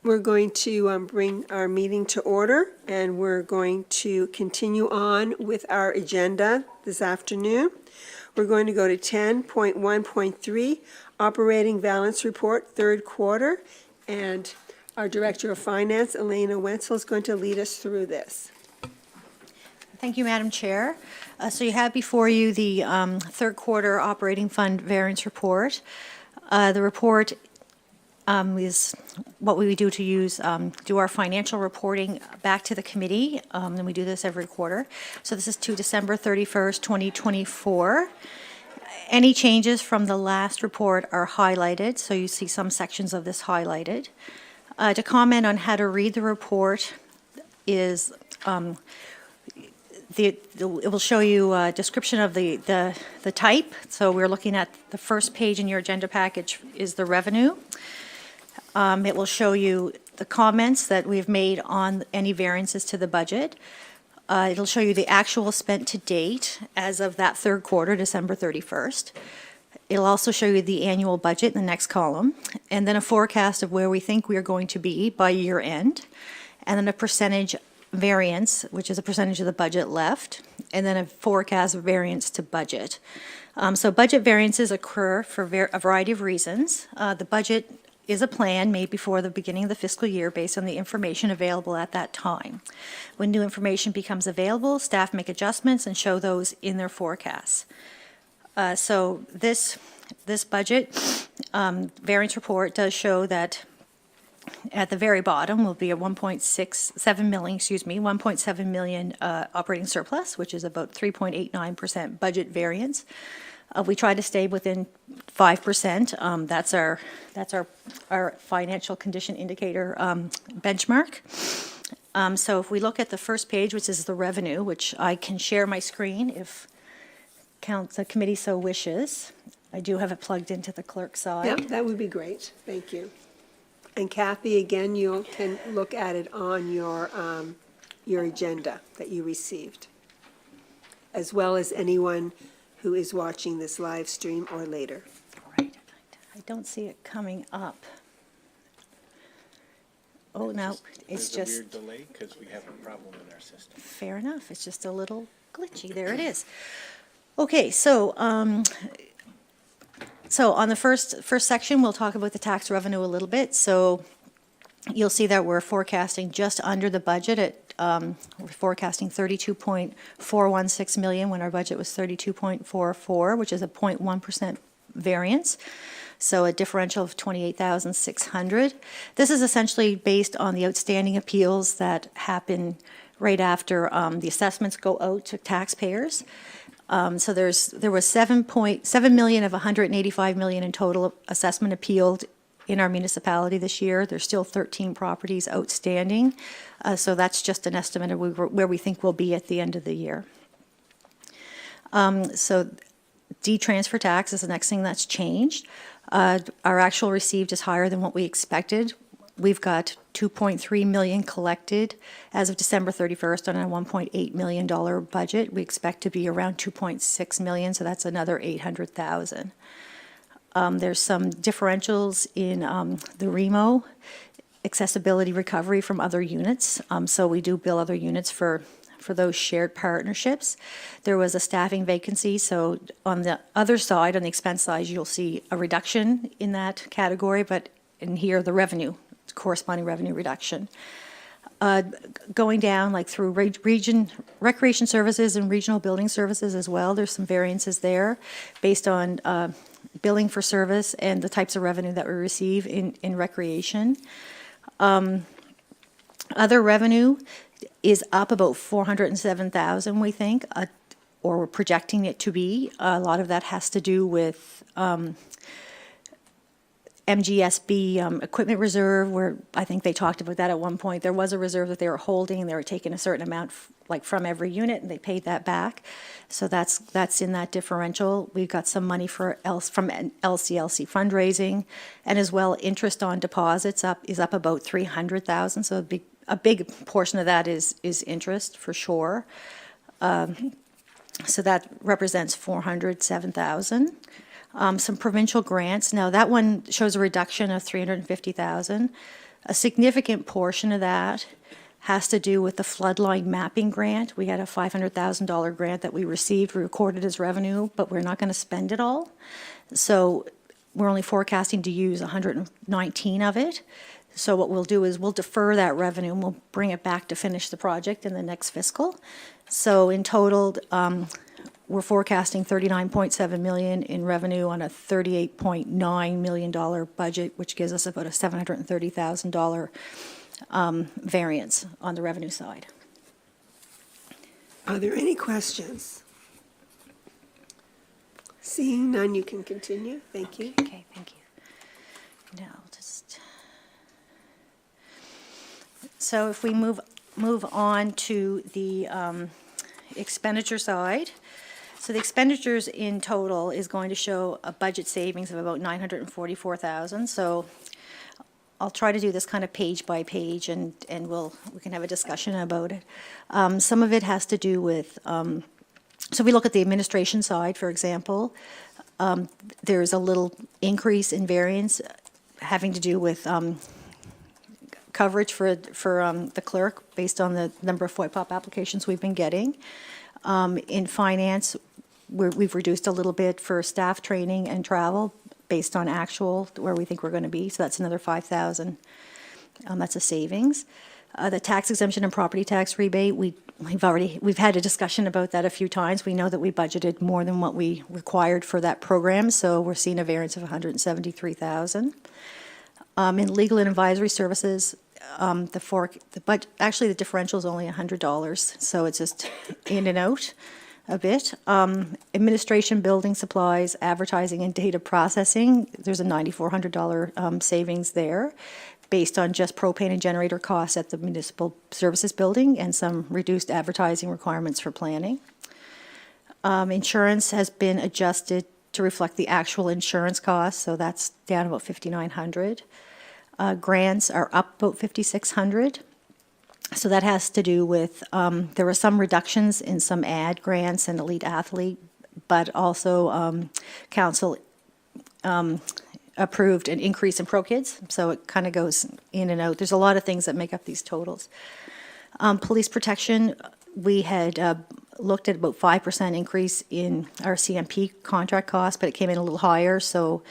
We're going to bring our meeting to order, and we're going to continue on with our agenda this afternoon. We're going to go to 10.1.3, Operating Balance Report, third quarter, and our Director of Finance, Elena Wenzel, is going to lead us through this. Thank you, Madam Chair. So you have before you the third quarter operating fund variance report. The report is what we do to do our financial reporting back to the committee, and we do this every quarter. So this is to December 31st, 2024. Any changes from the last report are highlighted, so you see some sections of this highlighted. To comment on how to read the report is it will show you a description of the type. So we're looking at the first page in your agenda package is the revenue. It will show you the comments that we've made on any variances to the budget. It'll show you the actual spent to date as of that third quarter, December 31st. It'll also show you the annual budget in the next column, and then a forecast of where we think we are going to be by year end, and then a percentage variance, which is a percentage of the budget left, and then a forecast variance to budget. So budget variances occur for a variety of reasons. The budget is a plan made before the beginning of the fiscal year based on the information available at that time. When new information becomes available, staff make adjustments and show those in their forecasts. So this budget variance report does show that at the very bottom will be a 1.7 million operating surplus, which is about 3.89% budget variance. We try to stay within 5%. That's our financial condition indicator benchmark. So if we look at the first page, which is the revenue, which I can share my screen if the committee so wishes. I do have it plugged into the clerk side. Yeah, that would be great. Thank you. And Kathy, again, you can look at it on your agenda that you received, as well as anyone who is watching this live stream or later. Right. I don't see it coming up. Oh, no, it's just... There's a weird delay because we have a problem in our system. Fair enough. It's just a little glitchy. There it is. Okay, so on the first section, we'll talk about the tax revenue a little bit. So you'll see that we're forecasting just under the budget at we're forecasting 32.416 million when our budget was 32.44, which is a 0.1% variance. So a differential of 28,600. This is essentially based on the outstanding appeals that happen right after the assessments go out to taxpayers. So there was 7.7 million of 185 million in total assessment appealed in our municipality this year. There's still 13 properties outstanding. So that's just an estimate of where we think we'll be at the end of the year. So de-transfer tax is the next thing that's changed. Our actual received is higher than what we expected. We've got 2.3 million collected as of December 31st on a $1.8 million budget. We expect to be around 2.6 million, so that's another 800,000. There's some differentials in the REMO accessibility recovery from other units. So we do bill other units for those shared partnerships. There was a staffing vacancy, so on the other side, on the expense side, you'll see a reduction in that category, but in here, the revenue, corresponding revenue reduction. Going down like through recreation services and regional building services as well, there's some variances there based on billing for service and the types of revenue that we receive in recreation. Other revenue is up about 407,000, we think, or we're projecting it to be. A lot of that has to do with MGSB equipment reserve, where I think they talked about that at one point. There was a reserve that they were holding, and they were taking a certain amount like from every unit, and they paid that back. So that's in that differential. We've got some money from LCLC fundraising, and as well interest on deposits is up about 300,000. So a big portion of that is interest for sure. So that represents 407,000. Some provincial grants. Now that one shows a reduction of 350,000. A significant portion of that has to do with the floodline mapping grant. We had a $500,000 grant that we received, we recorded as revenue, but we're not going to spend it all. So we're only forecasting to use 119 of it. So what we'll do is we'll defer that revenue and we'll bring it back to finish the project in the next fiscal. So in total, we're forecasting $39.7 million in revenue on a $38.9 million budget, which gives us about a $730,000 variance on the revenue side. Are there any questions? Seeing none, you can continue. Thank you. Okay, thank you. Now, just, so if we move on to the expenditure side. So the expenditures in total is going to show a budget savings of about $944,000. So I'll try to do this kind of page by page, and we can have a discussion about it. Some of it has to do with, so we look at the administration side, for example. There's a little increase in variance having to do with coverage for the clerk based on the number of FOIPOP applications we've been getting. In finance, we've reduced a little bit for staff training and travel based on actual, where we think we're going to be, so that's another $5,000. That's a savings. The tax exemption and property tax rebate, we've had a discussion about that a few times. We know that we budgeted more than what we required for that program, so we're seeing a variance of $173,000. In legal and advisory services, actually the differential is only $100, so it's just in and out a bit. Administration, building supplies, advertising, and data processing, there's a $9,400 savings there based on just propane and generator costs at the municipal services building and some reduced advertising requirements for planning. Insurance has been adjusted to reflect the actual insurance costs, so that's down about $5,900. Grants are up about $5,600. So that has to do with, there were some reductions in some ad grants and elite athlete, but also council approved an increase in Pro Kids, so it kind of goes in and out. There's a lot of things that make up these totals. Police protection, we had looked at about 5% increase in our CMP contract cost, but it came in a little higher, so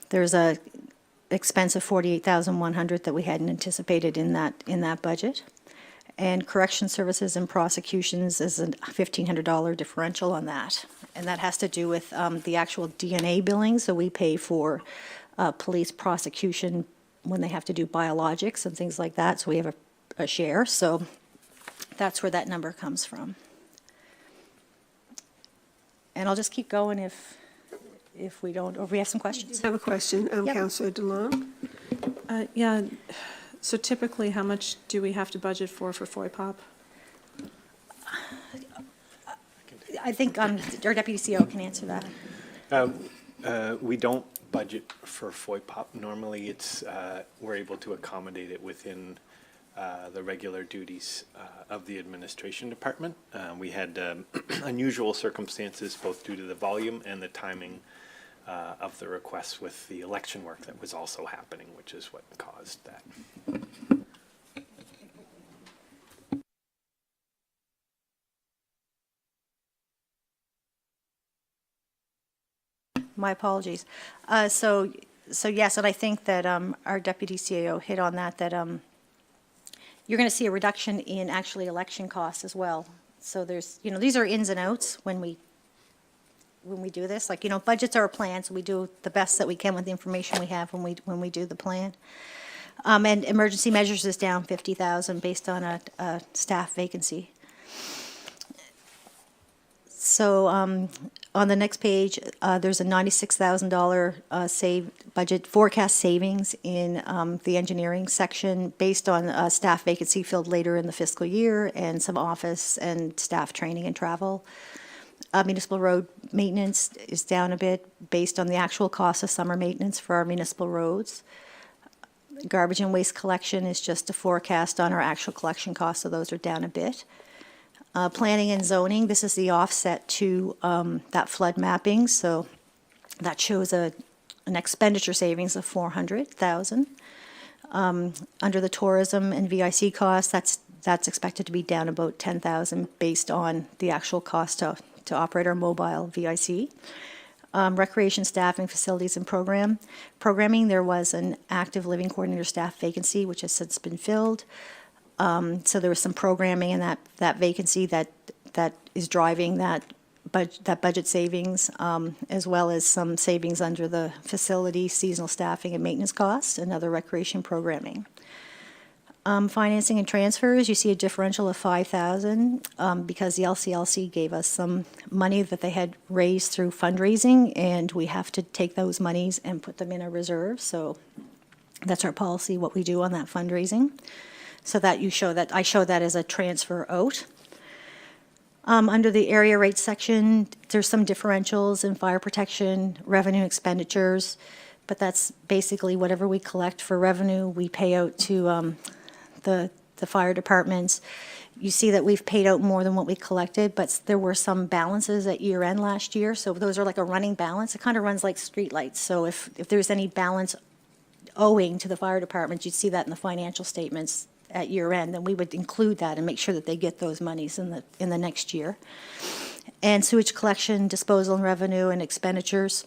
there's a expense of $48,100 that we hadn't anticipated in that budget. And correction services and prosecutions is a $1,500 differential on that. And that has to do with the actual DNA billing. So we pay for police prosecution when they have to do biologics and things like that. So we have a share. So that's where that number comes from. And I'll just keep going if we don't, or if we have some questions. I have a question, Yep. Councillor DeLong. Yeah, so typically, how much do we have to budget for FOIPOP? I think our deputy CEO can answer that. We don't budget for FOIPOP. Normally, it's, we're able to accommodate it within the regular duties of the administration department. We had unusual circumstances, both due to the volume and the timing of the requests with the election work that was also happening, which is what caused that. My apologies. So yes, and I think that our deputy CAO hit on that you're going to see a reduction in actually election costs as well. So there's, these are ins and outs when we do this. Like, budgets are a plan, so we do the best that we can with the information we have when we do the plan. And emergency measures is down $50,000 based on a staff vacancy. So on the next page, there's a $96,000 budget forecast savings in the engineering section based on a staff vacancy filled later in the fiscal year and some office and staff training and travel. Municipal road maintenance is down a bit based on the actual cost of summer maintenance for our municipal roads. Garbage and waste collection is just a forecast on our actual collection costs, so those are down a bit. Planning and zoning, this is the offset to that flood mapping, so that shows an expenditure savings of $400,000. Under the tourism and VIC costs, that's expected to be down about 10,000 based on the actual cost to operate our mobile VIC. Recreation staffing, facilities and programming, there was an active living coordinator staff vacancy, which has since been filled. So there was some programming in that vacancy that is driving that budget savings, as well as some savings under the facility, seasonal staffing and maintenance costs, and other recreation programming. Financing and transfers, you see a differential of 5,000 because the LCLC gave us some money that they had raised through fundraising, and we have to take those monies and put them in a reserve. So that's our policy, what we do on that fundraising. So that I show that as a transfer out. Under the area rate section, there's some differentials in fire protection, revenue expenditures, but that's basically whatever we collect for revenue, we pay out to the fire departments. You see that we've paid out more than what we collected, but there were some balances at year end last year, so those are like a running balance. It kind of runs like streetlights, so if there's any balance owing to the fire department, you'd see that in the financial statements at year end, then we would include that and make sure that they get those monies in the next year. And sewage collection, disposal and revenue and expenditures.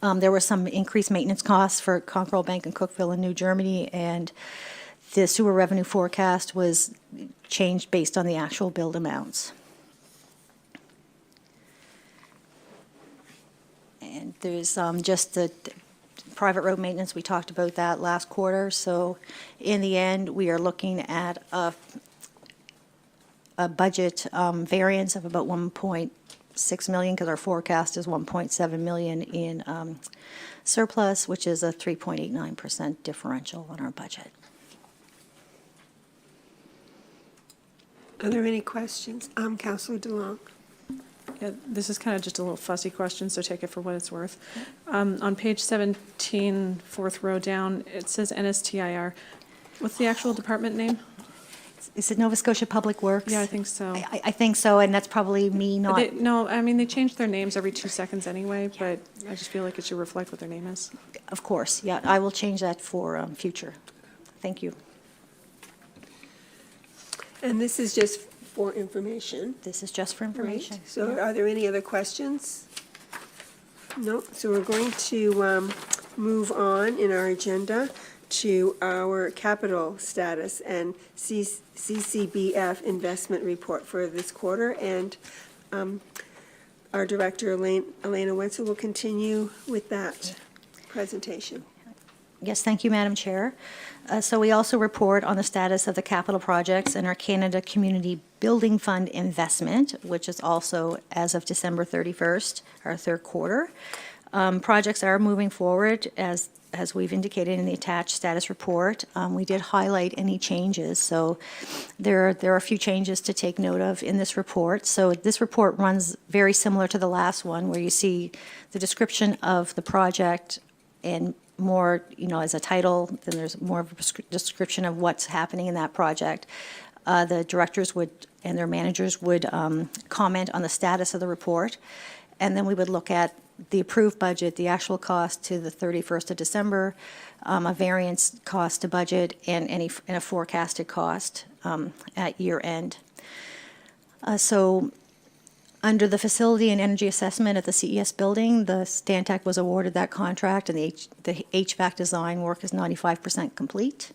There were some increased maintenance costs for Conquerall Bank in Cookville and New Germany, and the sewer revenue forecast was changed based on the actual billed amounts. And there's just the private road maintenance, we talked about that last quarter. So in the end, we are looking at a budget variance of about 1.6 million because our forecast is 1.7 million in surplus, which is a 3.89% differential on our budget. Are there any questions? Councillor DeLong. Yeah, this is kind of just a little fussy question, so take it for what it's worth. On page 17, fourth row down, it says NSTIR. What's the actual department name? Is it Nova Scotia Public Works? Yeah, I think so. I think so, and that's probably me not. No, I mean, they change their names every 2 seconds anyway, but I just feel like it should reflect what their name is. Of course, yeah, I will change that for future. Thank you. And this is just for information. This is just for information. Right. So are there any other questions? No, so we're going to move on in our agenda to our capital status and CCBF investment report for this quarter. And our director, Elena Wenzel, will continue with that presentation. Yes, thank you, Madam Chair. So we also report on the status of the capital projects in our Canada Community Building Fund investment, which is also as of December 31st, our third quarter. Projects are moving forward as we've indicated in the attached status report. We did highlight any changes, so there are a few changes to take note of in this report. So this report runs very similar to the last one, where you see the description of the project and more, as a title, then there's more of a description of what's happening in that project. The directors would, and their managers would comment on the status of the report, and then we would look at the approved budget, the actual cost to the 31st of December, a variance cost to budget, and a forecasted cost at year end. So under the facility and energy assessment at the CES building, the Stantec was awarded that contract, and the HVAC design work is 95% complete.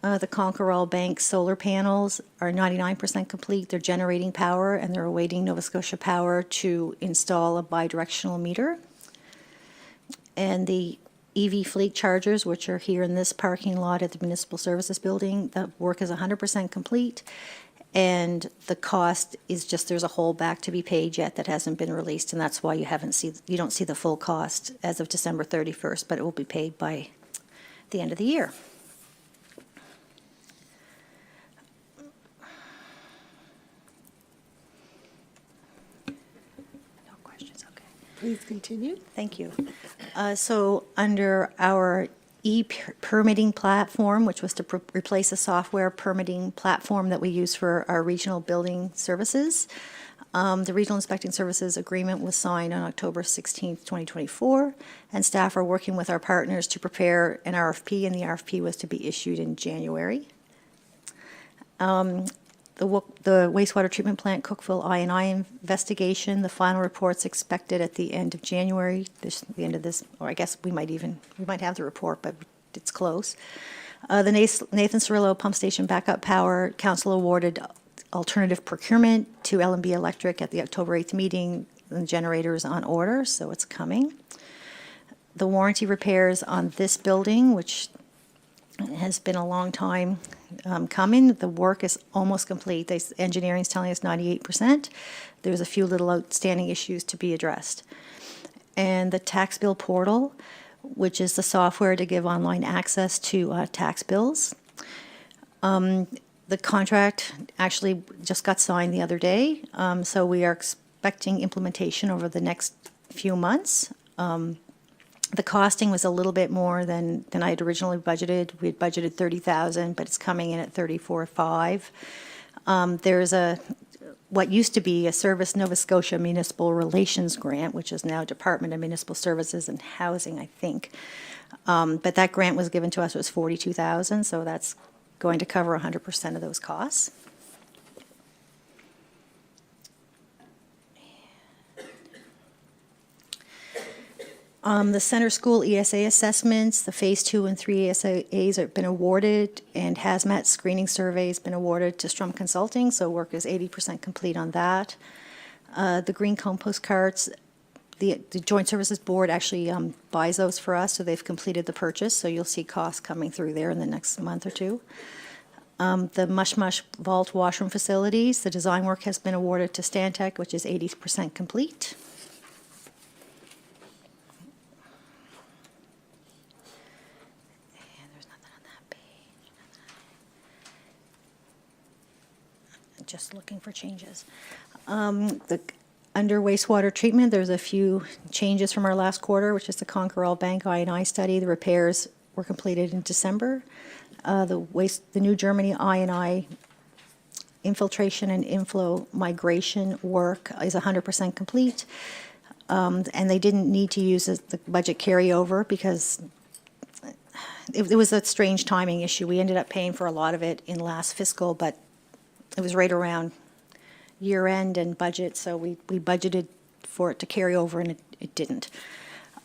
The Conquerall Bank solar panels are 99% complete. They're generating power, and they're awaiting Nova Scotia Power to install a bidirectional meter. And the EV fleet chargers, which are here in this parking lot at the Municipal Services Building, the work is 100% complete. And the cost is just, there's a holdback to be paid yet that hasn't been released, and that's why you don't see the full cost as of December 31st, but it will be paid by the end of the year. No questions, okay. Please continue. Thank you. So under our e-permitting platform, which was to replace a software permitting platform that we use for our regional building services, The Regional Inspecting Services Agreement was signed on October 16th, 2024, and staff are working with our partners to prepare an RFP, and the RFP was to be issued in January. The wastewater treatment plant Cookville I&I investigation, the final report's expected at the end of January, the end of this, or I guess we might have the report, but it's close. The Nathan Cirillo Pump Station Backup Power Council awarded alternative procurement to L&B Electric at the October 8th meeting. The generator is on order, so it's coming. The warranty repairs on this building, which has been a long time coming. The work is almost complete. Engineering's telling us 98%. There's a few little outstanding issues to be addressed. And the tax bill portal, which is the software to give online access to tax bills. The contract actually just got signed the other day, so we are expecting implementation over the next few months. The costing was a little bit more than I had originally budgeted. We had budgeted $30,000, but it's coming in at $34,500. There's what used to be a Service Nova Scotia Municipal Relations Grant, which is now Department of Municipal Services and Housing, I think. But that grant was given to us, it was $42,000, so that's going to cover 100% of those costs. The center school ESA assessments, the phase 2 and 3 ESAs have been awarded, and hazmat screening survey's been awarded to Strum Consulting, so work is 80% complete on that. The green compost carts, the Joint Services Board actually buys those for us, so they've completed the purchase, so you'll see costs coming through there in the next month or two. The Mush Mush Vault washroom facilities, the design work has been awarded to Stantec, which is 80% complete. And there's nothing on that page. Just looking for changes. Under wastewater treatment, there's a few changes from our last quarter, which is the Conquer All Bank I&I study. The repairs were completed in December. The New Germany I&I infiltration and inflow migration work is 100% complete. And they didn't need to use the budget carryover because it was a strange timing issue. We ended up paying for a lot of it in last fiscal, but it was right around year end and budget, so we budgeted for it to carry over, and it didn't.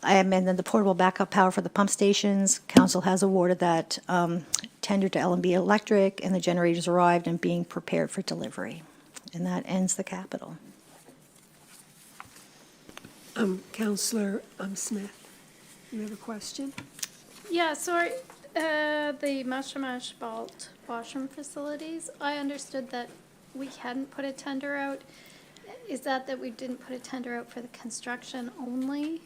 And then the portable backup power for the pump stations, council has awarded that tender to L&B Electric, and the generators arrived and being prepared for delivery. And that ends the capital. Councillor Smith, you have a question? Yeah, so the Mush Mush Vault washroom facilities, I understood that we hadn't put a tender out. Is that we didn't put a tender out for the construction only,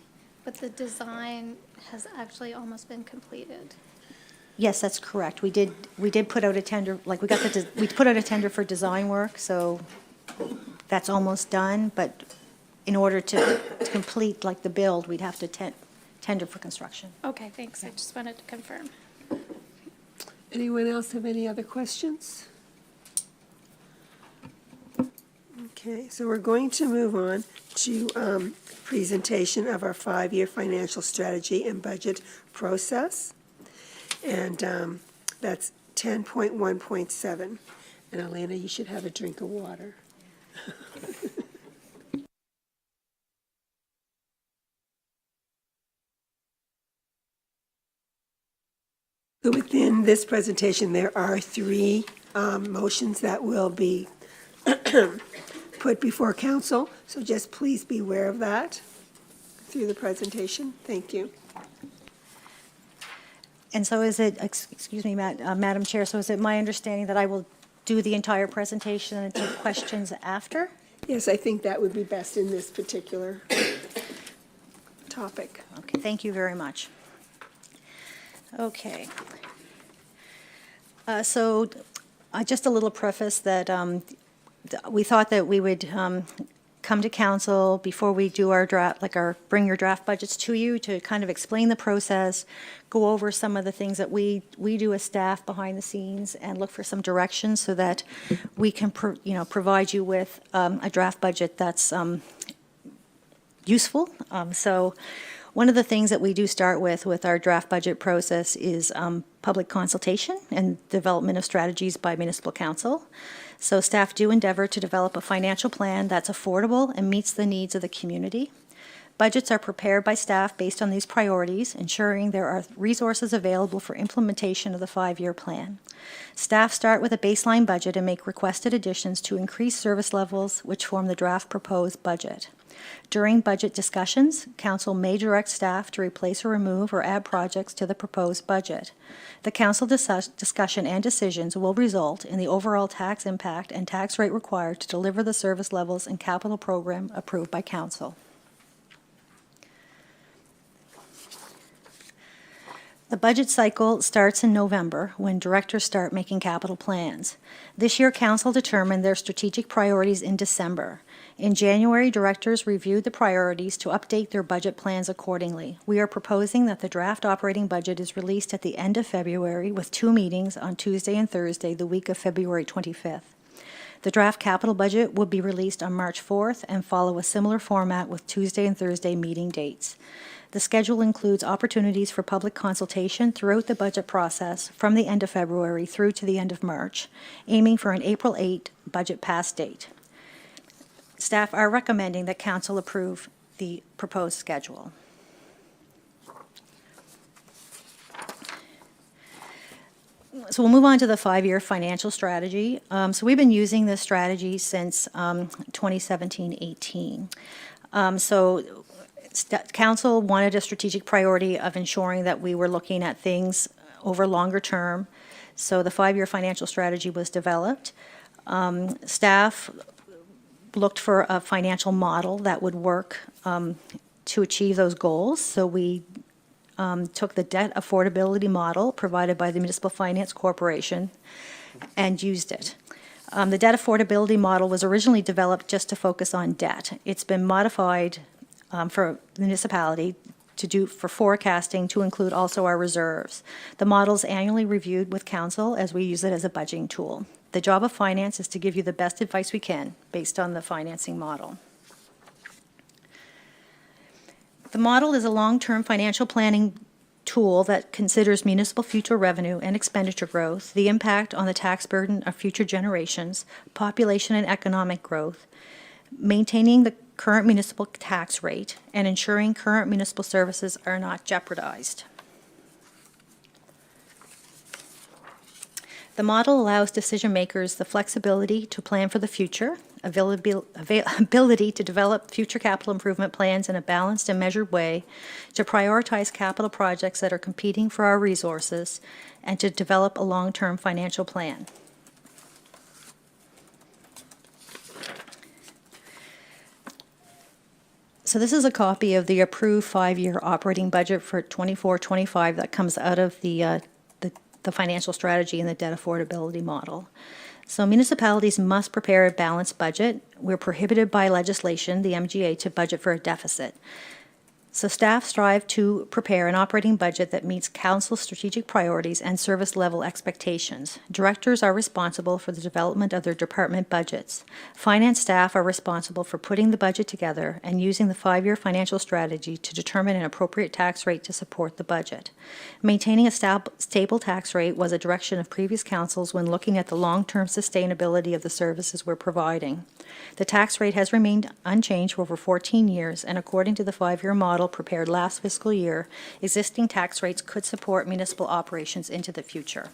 but the design has actually almost been completed? Yes, that's correct. We did put out a tender, like we put out a tender for design work, so that's almost done, but in order to complete like the build, we'd have to tender for construction. Okay, thanks. I just wanted to confirm. Anyone else have any other questions? Okay, so we're going to move on to presentation of our 5-year financial strategy and budget process. And that's 10.1.7. And Elena, you should have a drink of water. So within this presentation, there are 3 motions that will be put before council, so just please be aware of that through the presentation. Thank you. And so is it, excuse me, Madam Chair, so is it my understanding that I will do the entire presentation and take questions after? Yes, I think that would be best in this particular topic. Okay, thank you very much. Okay. So just a little preface that we thought that we would come to council before we do our draft, bring your draft budgets to you to kind of explain the process, go over some of the things that we do as staff behind the scenes, and look for some directions so that we can, provide you with a draft budget that's useful. So one of the things that we do start with our draft budget process is public consultation and development of strategies by municipal council. So staff do endeavor to develop a financial plan that's affordable and meets the needs of the community. Budgets are prepared by staff based on these priorities, ensuring there are resources available for implementation of the 5-year plan. Staff start with a baseline budget and make requested additions to increase service levels, which form the draft proposed budget. During budget discussions, council may direct staff to replace or remove or add projects to the proposed budget. The council discussion and decisions will result in the overall tax impact and tax rate required to deliver the service levels and capital program approved by council. The budget cycle starts in November when directors start making capital plans. This year, council determined their strategic priorities in December. In January, directors reviewed the priorities to update their budget plans accordingly. We are proposing that the draft operating budget is released at the end of February with 2 meetings on Tuesday and Thursday, the week of February 25th. The draft capital budget will be released on March 4th and follow a similar format with Tuesday and Thursday meeting dates. The schedule includes opportunities for public consultation throughout the budget process from the end of February through to the end of March, aiming for an April 8 budget pass date. Staff are recommending that council approve the proposed schedule. So we'll move on to the 5-year financial strategy. So we've been using this strategy since 2017-18. Council wanted a strategic priority of ensuring that we were looking at things over longer term. So the 5-year financial strategy was developed. Staff looked for a financial model that would work to achieve those goals. So we took the debt affordability model provided by the Municipal Finance Corporation and used it. The debt affordability model was originally developed just to focus on debt. It's been modified for the municipality for forecasting to include also our reserves. The model is annually reviewed with council as we use it as a budgeting tool. The job of finance is to give you the best advice we can based on the financing model. The model is a long-term financial planning tool that considers municipal future revenue and expenditure growth, the impact on the tax burden of future generations, population and economic growth, maintaining the current municipal tax rate, and ensuring current municipal services are not jeopardized. The model allows decision makers the flexibility to plan for the future, ability to develop future capital improvement plans in a balanced and measured way, to prioritize capital projects that are competing for our resources, and to develop a long-term financial plan. So this is a copy of the approved 5-year operating budget for 24-25 that comes out of the financial strategy and the debt affordability model. So municipalities must prepare a balanced budget. We're prohibited by legislation, the MGA, to budget for a deficit. So staff strive to prepare an operating budget that meets council's strategic priorities and service level expectations. Directors are responsible for the development of their department budgets. Finance staff are responsible for putting the budget together and using the 5-year financial strategy to determine an appropriate tax rate to support the budget. Maintaining a stable tax rate was a direction of previous councils when looking at the long-term sustainability of the services we're providing. The tax rate has remained unchanged for over 14 years, and according to the 5-year model prepared last fiscal year, existing tax rates could support municipal operations into the future.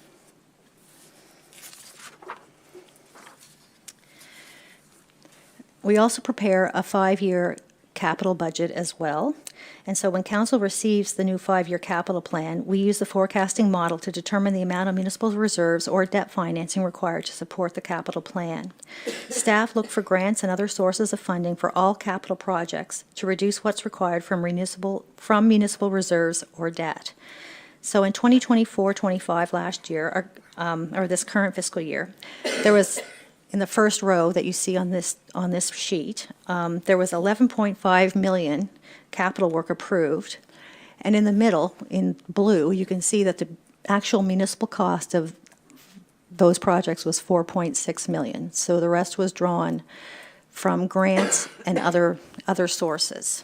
We also prepare a 5-year capital budget as well. And so when council receives the new 5-year capital plan, we use the forecasting model to determine the amount of municipal reserves or debt financing required to support the capital plan. Staff look for grants and other sources of funding for all capital projects to reduce what's required from municipal reserves or debt. So in 2024-25 last year, or this current fiscal year, there was in the first row that you see on this sheet, there was 11.5 million capital work approved. And in the middle, in blue, you can see that the actual municipal cost of those projects was 4.6 million. So the rest was drawn from grants and other sources.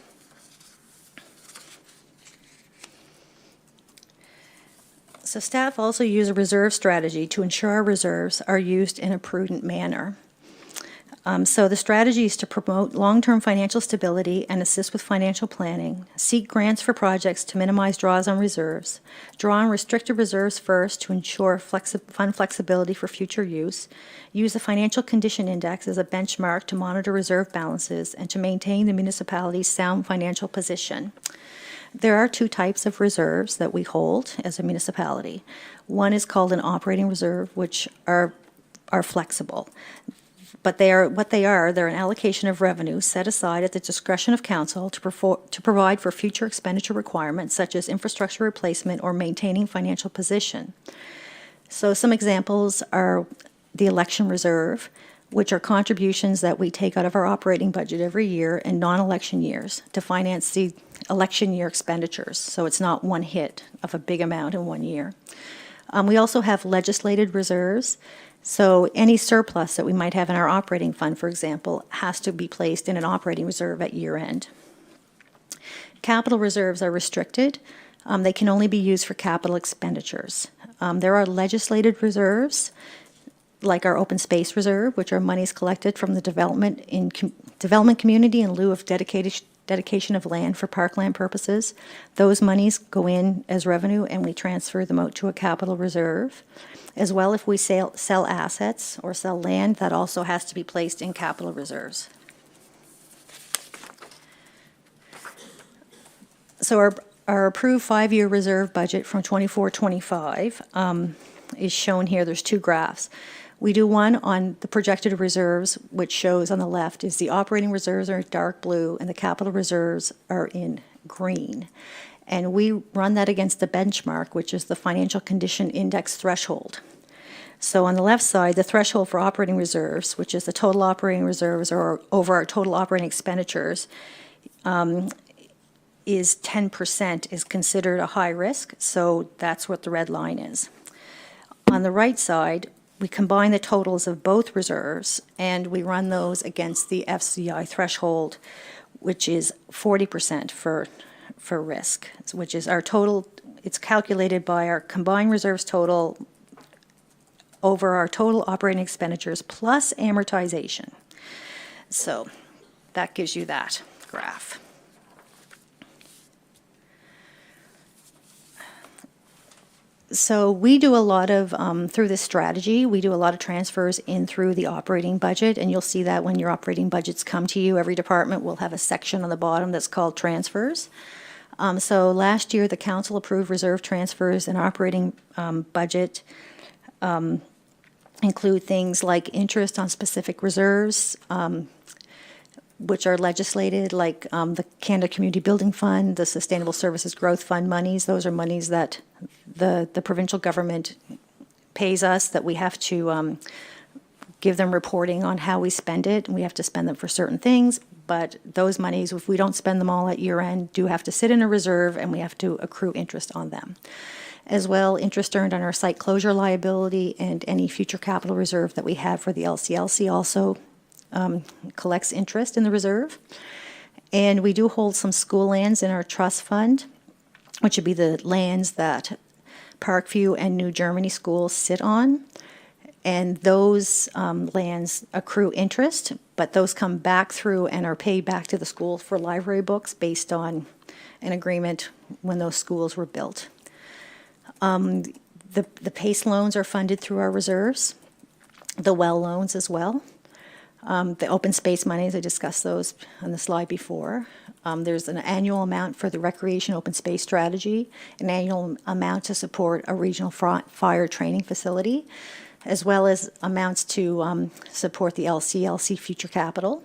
So staff also use a reserve strategy to ensure our reserves are used in a prudent manner. So the strategy is to promote long-term financial stability and assist with financial planning, seek grants for projects to minimize draws on reserves, draw on restricted reserves first to ensure fund flexibility for future use the financial condition index as a benchmark to monitor reserve balances, and to maintain the municipality's sound financial position. There are two types of reserves that we hold as a municipality. One is called an operating reserve, which are flexible. But they're an allocation of revenue set aside at the discretion of council to provide for future expenditure requirements such as infrastructure replacement or maintaining financial position. So some examples are the election reserve, which are contributions that we take out of our operating budget every year in non-election years to finance the election year expenditures. So it's not one hit of a big amount in 1 year. We also have legislated reserves. So any surplus that we might have in our operating fund, for example, has to be placed in an operating reserve at year end. Capital reserves are restricted. They can only be used for capital expenditures. There are legislated reserves, like our open space reserve, which are monies collected from the development community in lieu of dedication of land for parkland purposes. Those monies go in as revenue and we transfer them out to a capital reserve. As well, if we sell assets or sell land, that also has to be placed in capital reserves. So our approved 5-year reserve budget from 24-25 is shown here. There's two graphs. We do one on the projected reserves, which shows on the left is the operating reserves are dark blue and the capital reserves are in green. And we run that against the benchmark, which is the financial condition index threshold. So on the left side, the threshold for operating reserves, which is the total operating reserves or over our total operating expenditures, is 10%, is considered a high risk. So that's what the red line is. On the right side, we combine the totals of both reserves and we run those against the FCI threshold, which is 40% for risk, which is our total. It's calculated by our combined reserves total over our total operating expenditures plus amortization. So that gives you that graph. So we do a lot of, through this strategy, we do a lot of transfers in through the operating budget, and you'll see that when your operating budgets come to you, every department will have a section on the bottom that's called transfers. So last year, the council approved reserve transfers in operating budget include things like interest on specific reserves, which are legislated, like the Canada Community Building Fund, the Sustainable Services Growth Fund monies. Those are monies that the provincial government pays us that we have to give them reporting on how we spend it, and we have to spend them for certain things. But those monies, if we don't spend them all at year end, do have to sit in a reserve and we have to accrue interest on them. As well, interest earned on our site closure liability and any future capital reserve that we have for the LCLC also collects interest in the reserve. And we do hold some school lands in our trust fund, which would be the lands that Parkview and New Germany schools sit on. And those lands accrue interest, but those come back through and are paid back to the school for library books based on an agreement when those schools were built. The PACE loans are funded through our reserves, the well loans as well. The open space monies, I discussed those on the slide before. There's an annual amount for the recreation open space strategy, an annual amount to support a regional fire training facility, as well as amounts to support the LCLC future capital.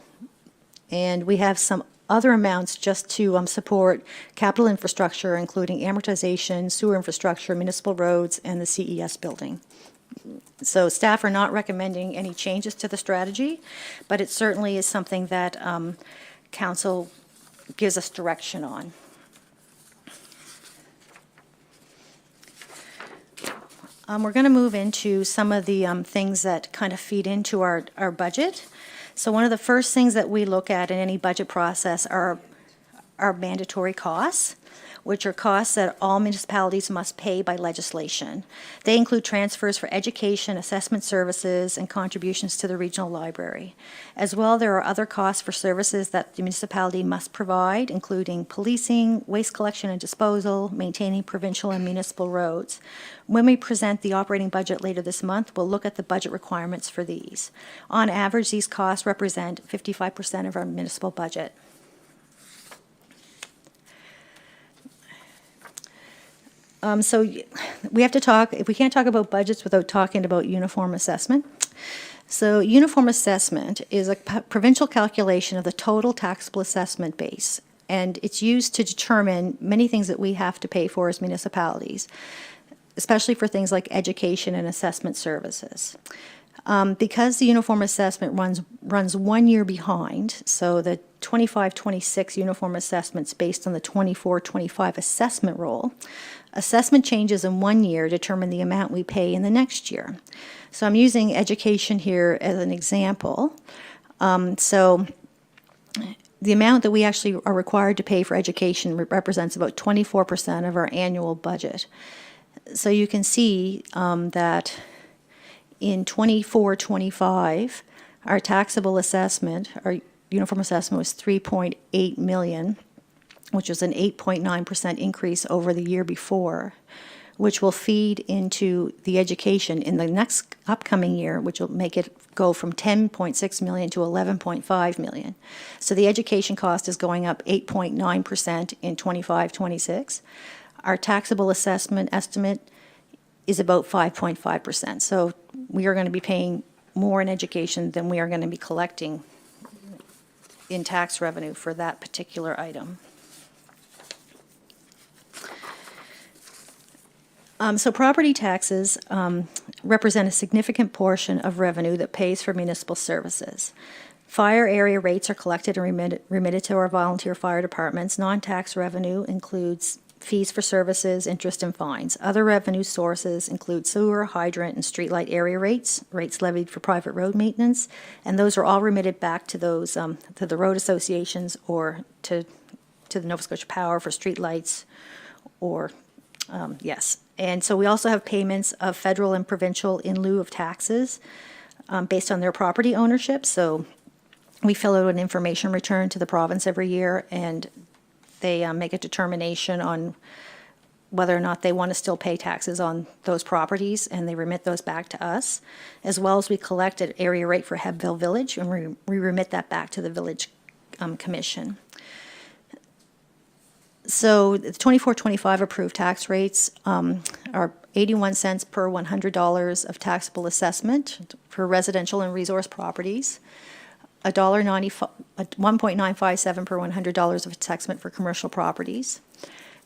And we have some other amounts just to support capital infrastructure, including amortization, sewer infrastructure, municipal roads, and the CES building. So staff are not recommending any changes to the strategy, but it certainly is something that council gives us direction on. We're going to move into some of the things that kind of feed into our budget. So one of the first things that we look at in any budget process are our mandatory costs, which are costs that all municipalities must pay by legislation. They include transfers for education, assessment services, and contributions to the regional library. As well, there are other costs for services that the municipality must provide, including policing, waste collection and disposal, maintaining provincial and municipal roads. When we present the operating budget later this month, we'll look at the budget requirements for these. On average, these costs represent 55% of our municipal budget. So we have to talk, if we can't talk about budgets without talking about uniform assessment. So uniform assessment is a provincial calculation of the total taxable assessment base, and it's used to determine many things that we have to pay for as municipalities, especially for things like education and assessment services. Because the uniform assessment runs 1 year behind, so the 25-26 uniform assessment's based on the 24-25 assessment roll. Assessment changes in 1 year determine the amount we pay in the next year. So I'm using education here as an example. So the amount that we actually are required to pay for education represents about 24% of our annual budget. So you can see that in 24-25, our taxable assessment, our uniform assessment was 3.8 million, which is an 8.9% increase over the year before, which will feed into the education in the next upcoming year, which will make it go from 10.6 million to 11.5 million. So the education cost is going up 8.9% in 25-26. Our taxable assessment estimate is about 5.5%. So we are going to be paying more in education than we are going to be collecting in tax revenue for that particular item. So property taxes represent a significant portion of revenue that pays for municipal services. Fire area rates are collected and remitted to our volunteer fire departments. Non-tax revenue includes fees for services, interest, and fines. Other revenue sources include sewer, hydrant, and streetlight area rates, rates levied for private road maintenance, and those are all remitted back to those to the road associations or to the Nova Scotia Power for streetlights, or yes. And so we also have payments of federal and provincial in lieu of taxes based on their property ownership. So we fill out an information return to the province every year, and they make a determination on whether or not they want to still pay taxes on those properties, and they remit those back to us, as well as we collect an area rate for Hebville Village, and we remit that back to the Village Commission. So the 24-25 approved tax rates are 81 cents per $100 of taxable assessment for residential and resource properties, $1.957 per $100 of assessment for commercial properties.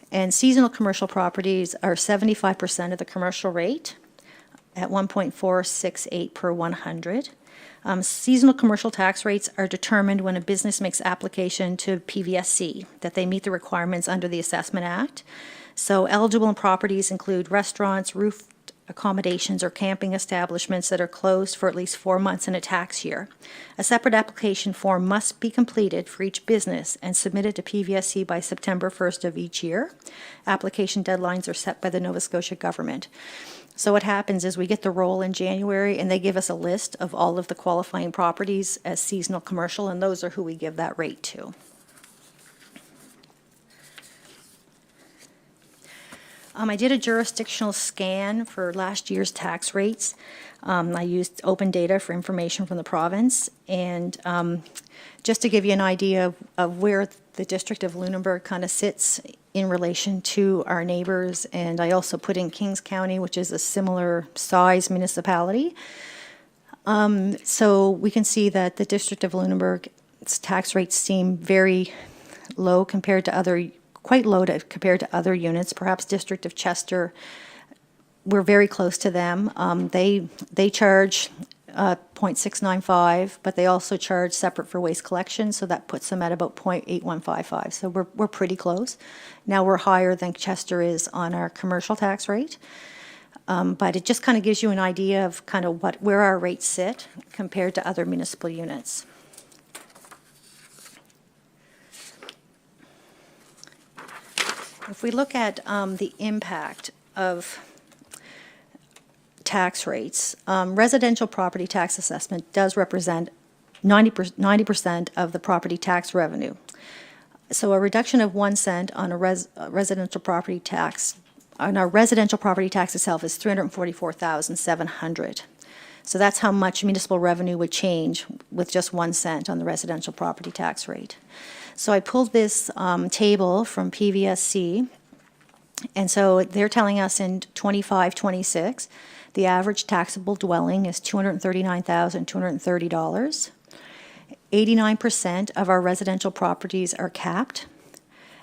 And seasonal commercial properties are 75% of the commercial rate at 1.468 per 100. Seasonal commercial tax rates are determined when a business makes application to PVSC, that they meet the requirements under the Assessment Act. So eligible properties include restaurants, roofed accommodations, or camping establishments that are closed for at least 4 months in a tax year. A separate application form must be completed for each business and submitted to PVSC by September 1st of each year. Application deadlines are set by the Nova Scotia government. So what happens is we get the roll in January, and they give us a list of all of the qualifying properties as seasonal commercial, and those are who we give that rate to. I did a jurisdictional scan for last year's tax rates. I used open data for information from the province, and just to give you an idea of where the District of Lunenburg kind of sits in relation to our neighbors, and I also put in Kings County, which is a similar size municipality. So we can see that the District of Lunenburg's tax rates seem very low compared to other, quite low compared to other units. Perhaps District of Chester we're very close to them. They charge 0.695, but they also charge separate for waste collection, so that puts them at about 0.8155. So we're pretty close. Now we're higher than Chester is on our commercial tax rate. But it just kind of gives you an idea of kind of where our rates sit compared to other municipal units. If we look at the impact of tax rates, residential property tax assessment does represent 90% of the property tax revenue. So a reduction of 1 cent on a residential property tax, on our residential property tax itself, is $344,700. So that's how much municipal revenue would change with just 1 cent on the residential property tax rate. So I pulled this table from PVSC, and so they're telling us in 25-26, the average taxable dwelling is $239,230. 89% of our residential properties are capped,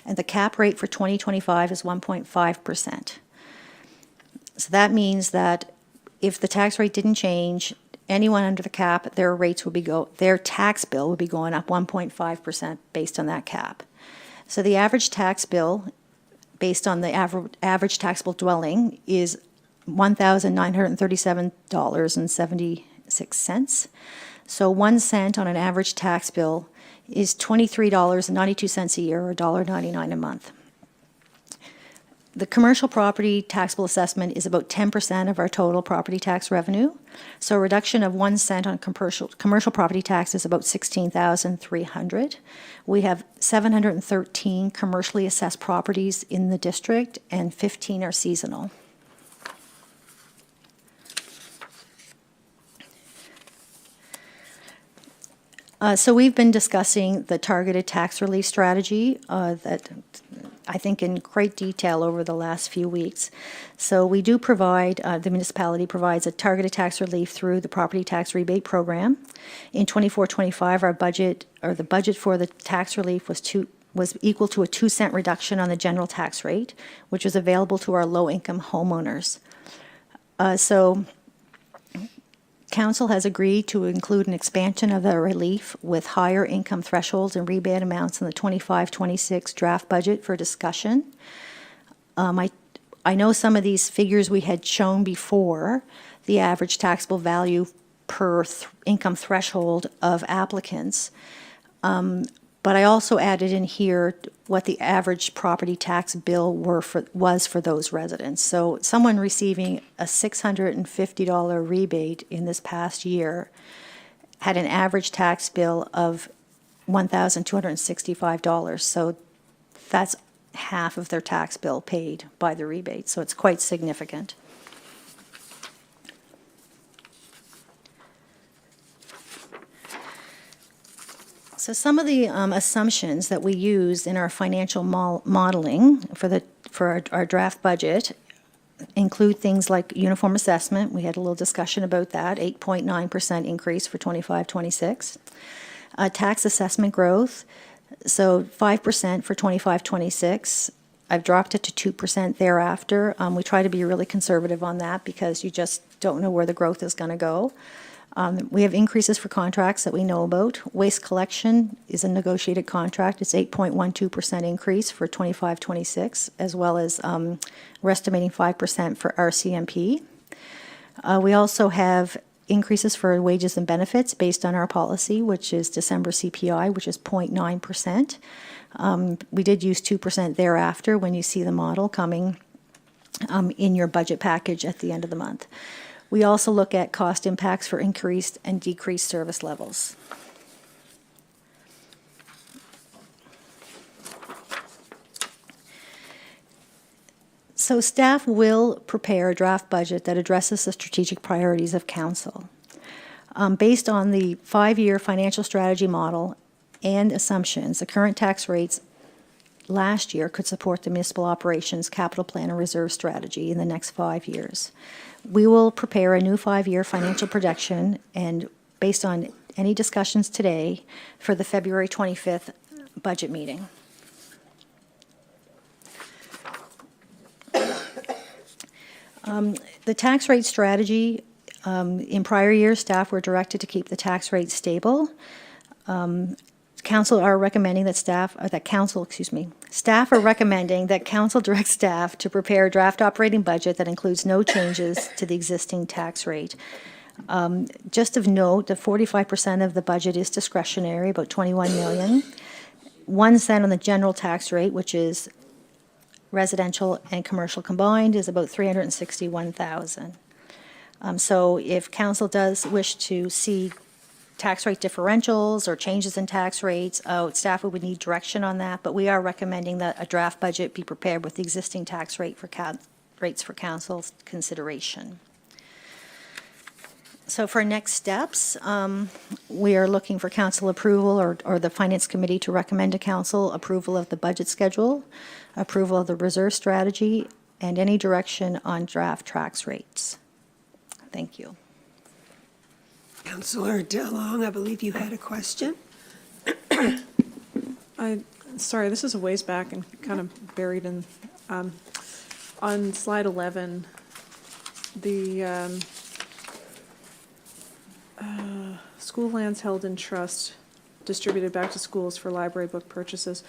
and the cap rate for 2025 is 1.5%. So that means that if the tax rate didn't change, anyone under the cap, their rates would be their tax bill would be going up 1.5% based on that cap. So the average tax bill, based on the average taxable dwelling, is $1,937.76. So 1 cent on an average tax bill is $23.92 a year, or $1.99 a month. The commercial property taxable assessment is about 10% of our total property tax revenue. So a reduction of 1 cent on commercial property tax is about $16,300. We have 713 commercially assessed properties in the district, and 15 are seasonal. So we've been discussing the targeted tax relief strategy that I think in great detail over the last few weeks. So we do provide, the municipality provides a targeted tax relief through the property tax rebate program. In 24-25, our budget, or the budget for the tax relief was equal to a 2 cent reduction on the general tax rate, which was available to our low-income homeowners. So Council has agreed to include an expansion of the relief with higher income thresholds and rebate amounts in the 25-26 draft budget for discussion. I know some of these figures we had shown before, the average taxable value per income threshold of applicants. But I also added in here what the average property tax bill was for those residents. So someone receiving a $650 rebate in this past year had an average tax bill of $1,265. So that's half of their tax bill paid by the rebate. So it's quite significant. So some of the assumptions that we use in our financial modeling for our draft budget include things like uniform assessment. We had a little discussion about that, 8.9% increase for 25-26. Tax assessment growth, so 5% for 25-26. I've dropped it to 2% thereafter. We try to be really conservative on that because you just don't know where the growth is going to go. We have increases for contracts that we know about. Waste collection is a negotiated contract. It's 8.12% increase for 25-26, as well as we're estimating 5% for RCMP. We also have increases for wages and benefits based on our policy, which is December CPI, which is 0.9%. We did use 2% thereafter when you see the model coming in your budget package at the end of the month. We also look at cost impacts for increased and decreased service levels. So staff will prepare a draft budget that addresses the strategic priorities of council. Based on the 5-year financial strategy model and assumptions, the current tax rates last year could support the municipal operations capital plan and reserve strategy in the next 5 years. We will prepare a new 5-year financial projection, and based on any discussions today, for the February 25th budget meeting. The tax rate strategy, in prior years, staff were directed to keep the tax rate stable. Staff are recommending that council direct staff to prepare a draft operating budget that includes no changes to the existing tax rate. Just of note, that 45% of the budget is discretionary, about 21 million. 1 cent on the general tax rate, which is residential and commercial combined, is about 361,000. So if council does wish to see tax rate differentials or changes in tax rates, staff would need direction on that, but we are recommending that a draft budget be prepared with the existing tax rate for rates for council's consideration. So for next steps, we are looking for council approval or the finance committee to recommend to council approval of the budget schedule, approval of the reserve strategy, and any direction on draft tax rates. Thank you. Councillor DeLong, I believe you had a question? Sorry, this is a ways back and kind of buried in, on slide 11, the school lands held in trust distributed back to schools for library book purchases.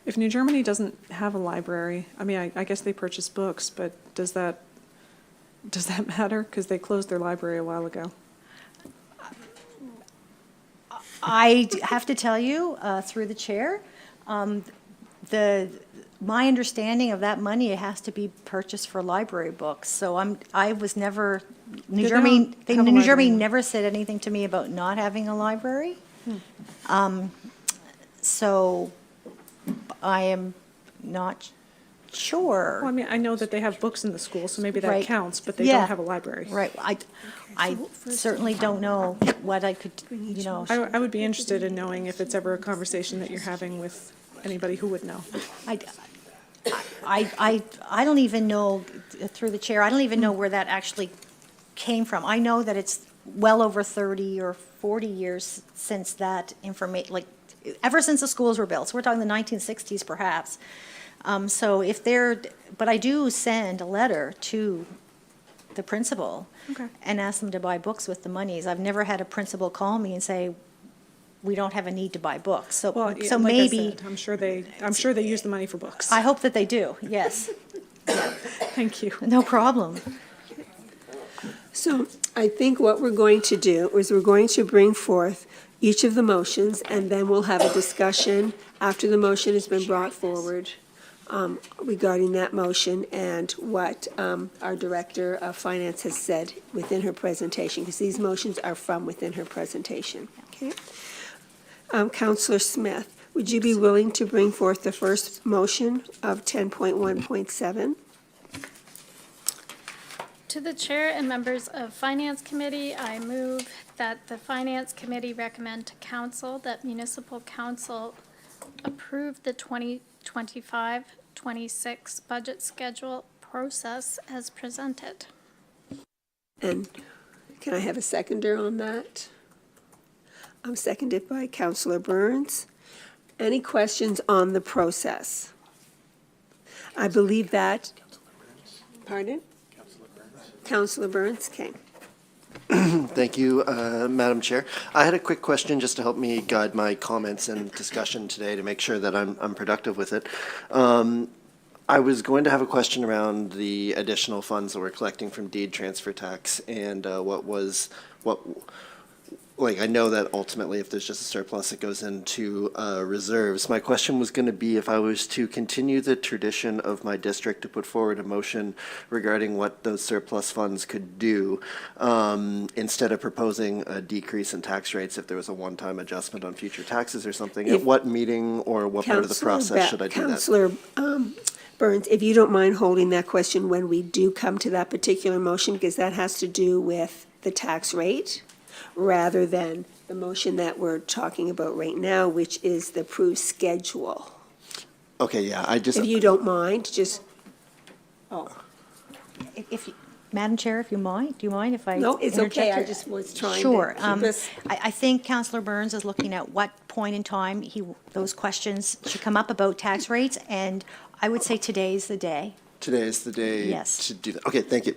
If New Germany doesn't have a library, I mean, I guess they purchase books, but does that matter? Because they closed their library a while ago. I have to tell you, through the chair, my understanding of that money, it has to be purchased for library books. So I was never, New They Germany, don't have a New Germany library. never said anything to me about not having a library. So I am not sure. Well, I mean, I know that they have books in the school, so maybe that Right. counts, but they Yeah. don't have a library. Right, I certainly don't know what I could, I would be interested in knowing if it's ever a conversation that you're having with anybody who would know. I don't even know, through the chair, I don't even know where that actually came from. I know that it's well over 30 or 40 years since that information, like, ever since the schools were built. So we're talking the 1960s perhaps. So if but I do send a letter to the principal Okay. and ask them to buy books with the monies. I've never had a principal call me and say, we don't have a need to buy books. So, Well, yeah, so like I maybe, said, I'm sure they use the money for books. I hope that they do, yes. Thank you. No problem. So I think what we're going to do is we're going to bring forth each of the motions, and then we'll have a discussion after the motion has been brought forward regarding that motion and what our Director of Finance has said within her presentation, because these motions are from within her presentation. Okay. Councillor Smith, would you be willing to bring forth the first motion of 10.1.7? To the chair and members of Finance Committee, I move that the Finance Committee recommend to council that municipal council approve the 2025-26 budget schedule process as presented. And can I have a seconder on that? I'm seconded by Councillor Burns. Any questions on the process? I believe that. Pardon? Councillor Burns, okay. Thank you, Madam Chair. I had a quick question just to help me guide my comments and discussion today to make sure that I'm productive with it. I was going to have a question around the additional funds that we're collecting from deed transfer tax and I know that ultimately if there's just a surplus, it goes into reserves. My question was going to be if I was to continue the tradition of my district to put forward a motion regarding what those surplus funds could do, instead of proposing a decrease in tax rates if there was a one-time adjustment on future taxes or something, at what meeting or what part of the process should I do that? Councillor Burns, if you don't mind holding that question when we do come to that particular motion, because that has to do with the tax rate, rather than the motion that we're talking about right now, which is the approved schedule. Okay, yeah, If you don't mind, just, Madam Chair, if you mind, do you mind if I? no, it's okay, I interject? just was trying Sure. to keep us. I think Councillor Burns is looking at what point in time those questions should come up about tax rates, and I would say today's the day. Today is the day Yes. to do that. Okay, thank you.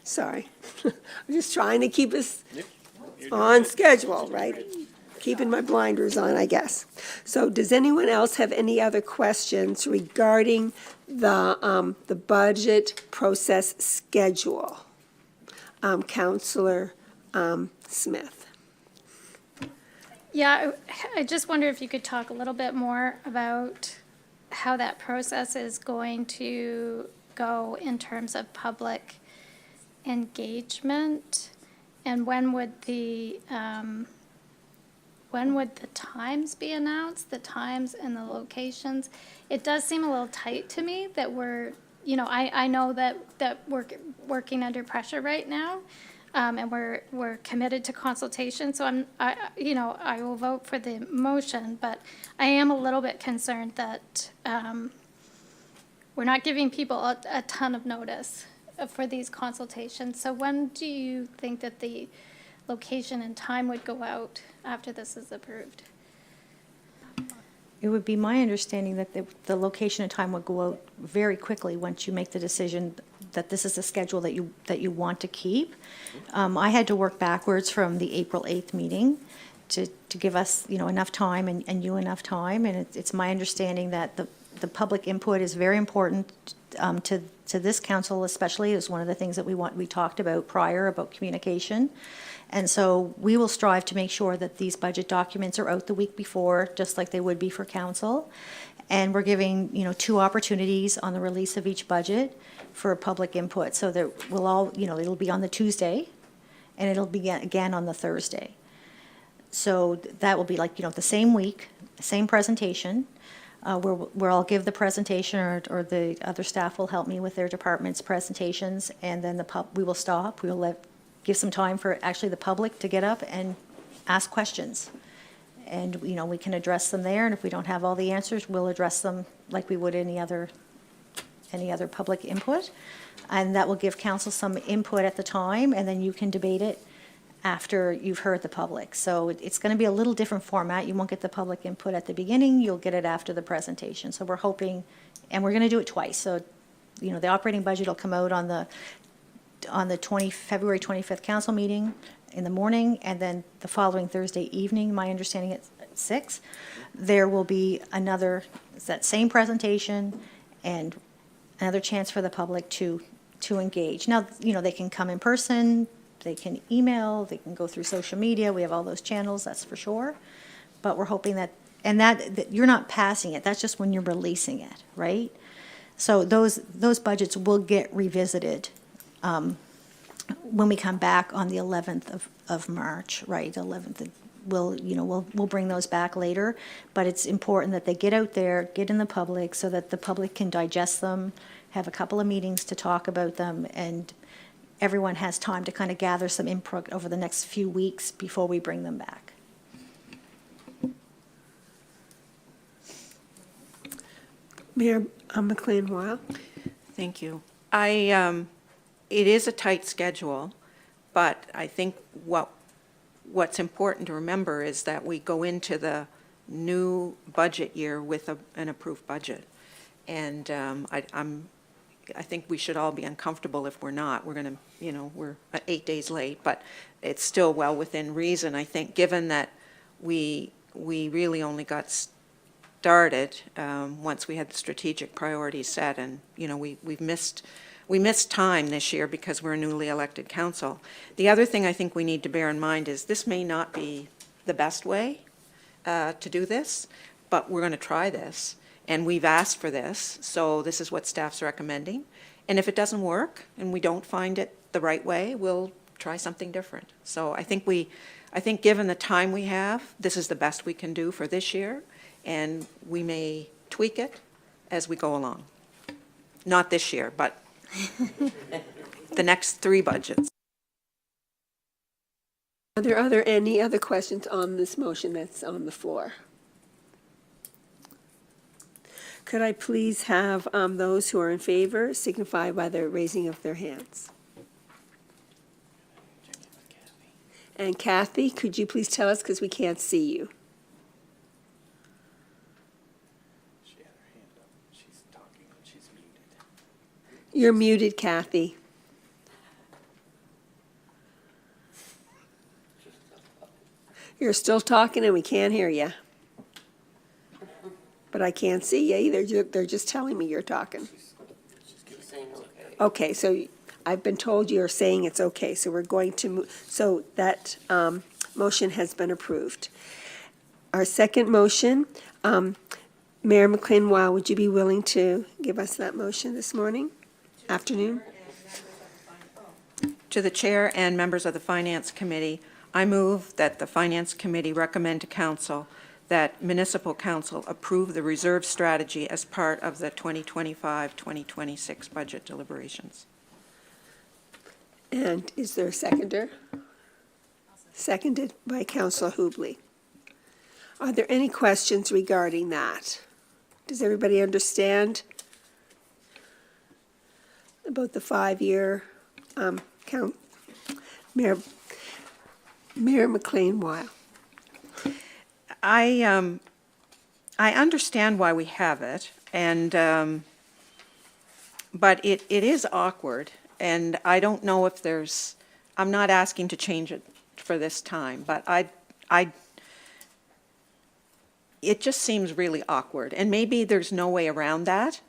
Sorry. I'm just trying to keep us on schedule, right? Keeping my blinders on, I guess. So does anyone else have any other questions regarding the budget process schedule? Counselor Smith. Yeah, I just wonder if you could talk a little bit more about how that process is going to go in terms of public engagement, and when would the times be announced, the times and the locations? It does seem a little tight to me that we're, I know that we're working under pressure right now, and we're committed to consultation, so I will vote for the motion, but I am a little bit concerned that we're not giving people a ton of notice for these consultations. So when do you think that the location and time would go out after this is approved? It would be my understanding that the location and time would go out very quickly once you make the decision that this is the schedule that you want to keep. I had to work backwards from the April 8th meeting to give us, enough time and you enough time. And it's my understanding that the public input is very important to this council especially. It was one of the things that we talked about prior about communication. And so we will strive to make sure that these budget documents are out the week before, just like they would be for council. And we're giving, 2 opportunities on the release of each budget for public input. So that we'll all, it'll be on the Tuesday and it'll be again on the Thursday. So that will be like, the same week, same presentation, where I'll give the presentation or the other staff will help me with their department's presentations. And then we will stop. We will give some time for actually the public to get up and ask questions. And, we can address them there, and if we don't have all the answers, we'll address them like we would any other public input. And that will give council some input at the time, and then you can debate it after you've heard the public. So it's going to be a little different format. You won't get the public input at the beginning, you'll get it after the presentation. So we're hoping, and we're going to do it twice. So, the operating budget will come out on the February 25th council meeting in the morning, and then the following Thursday evening, my understanding at 6, there will be that same presentation and another chance for the public to engage. Now, they can come in person, they can email, they can go through social media, we have all those channels, that's for sure. But we're hoping that you're not passing it, that's just when you're releasing it, right? So those budgets will get revisited when we come back on the 11th of March, right? 11th, we'll bring those back later, but it's important that they get out there, get in the public, so that the public can digest them, have a couple of meetings to talk about them, and everyone has time to kind of gather some input over the next few weeks before we bring them back. Mayor McLean-Weil. Thank you. It is a tight schedule, but I think what's important to remember is that we go into the new budget year with an approved budget. And I think we should all be uncomfortable if we're not. We're going to, we're 8 days late, but it's still well within reason, I think, given that we really only got started once we had the strategic priorities set, and we missed time this year because we're a newly elected council. The other thing I think we need to bear in mind is this may not be the best way to do this, but we're going to try this, and we've asked for this, so this is what staff's recommending. And if it doesn't work and we don't find it the right way, we'll try something different. So I think given the time we have, this is the best we can do for this year, and we may tweak it as we go along. Not this year, but the next 3 budgets. Are there any other questions on this motion that's on the floor? Could I please have those who are in favor signify by the raising of their hands? And Kathy, could you please tell us, because we can't see you? She had her hand up. She's talking, but she's muted. You're muted, Kathy. You're still talking and we can't hear you. But I can't see you either. They're just telling me you're talking. Okay, so I've been told you're saying it's okay, so we're going to move, so that motion has been approved. Our second motion, Mayor McLean Weil, would you be willing to give us that motion this morning, afternoon? To the Chair and members of the Finance Committee, I move that the Finance Committee recommend to Council that Municipal Council approve the reserve strategy as part of the 2025-2026 budget deliberations. And is there a seconder? Seconded by Councilor Hubley. Are there any questions regarding that? Does everybody understand about the 5-year count? Mayor McLean Weil. I understand why we have it, and, but it is awkward, and I don't know if there's, I'm not asking to change it for this time, but it just seems really awkward, and maybe there's no way around that,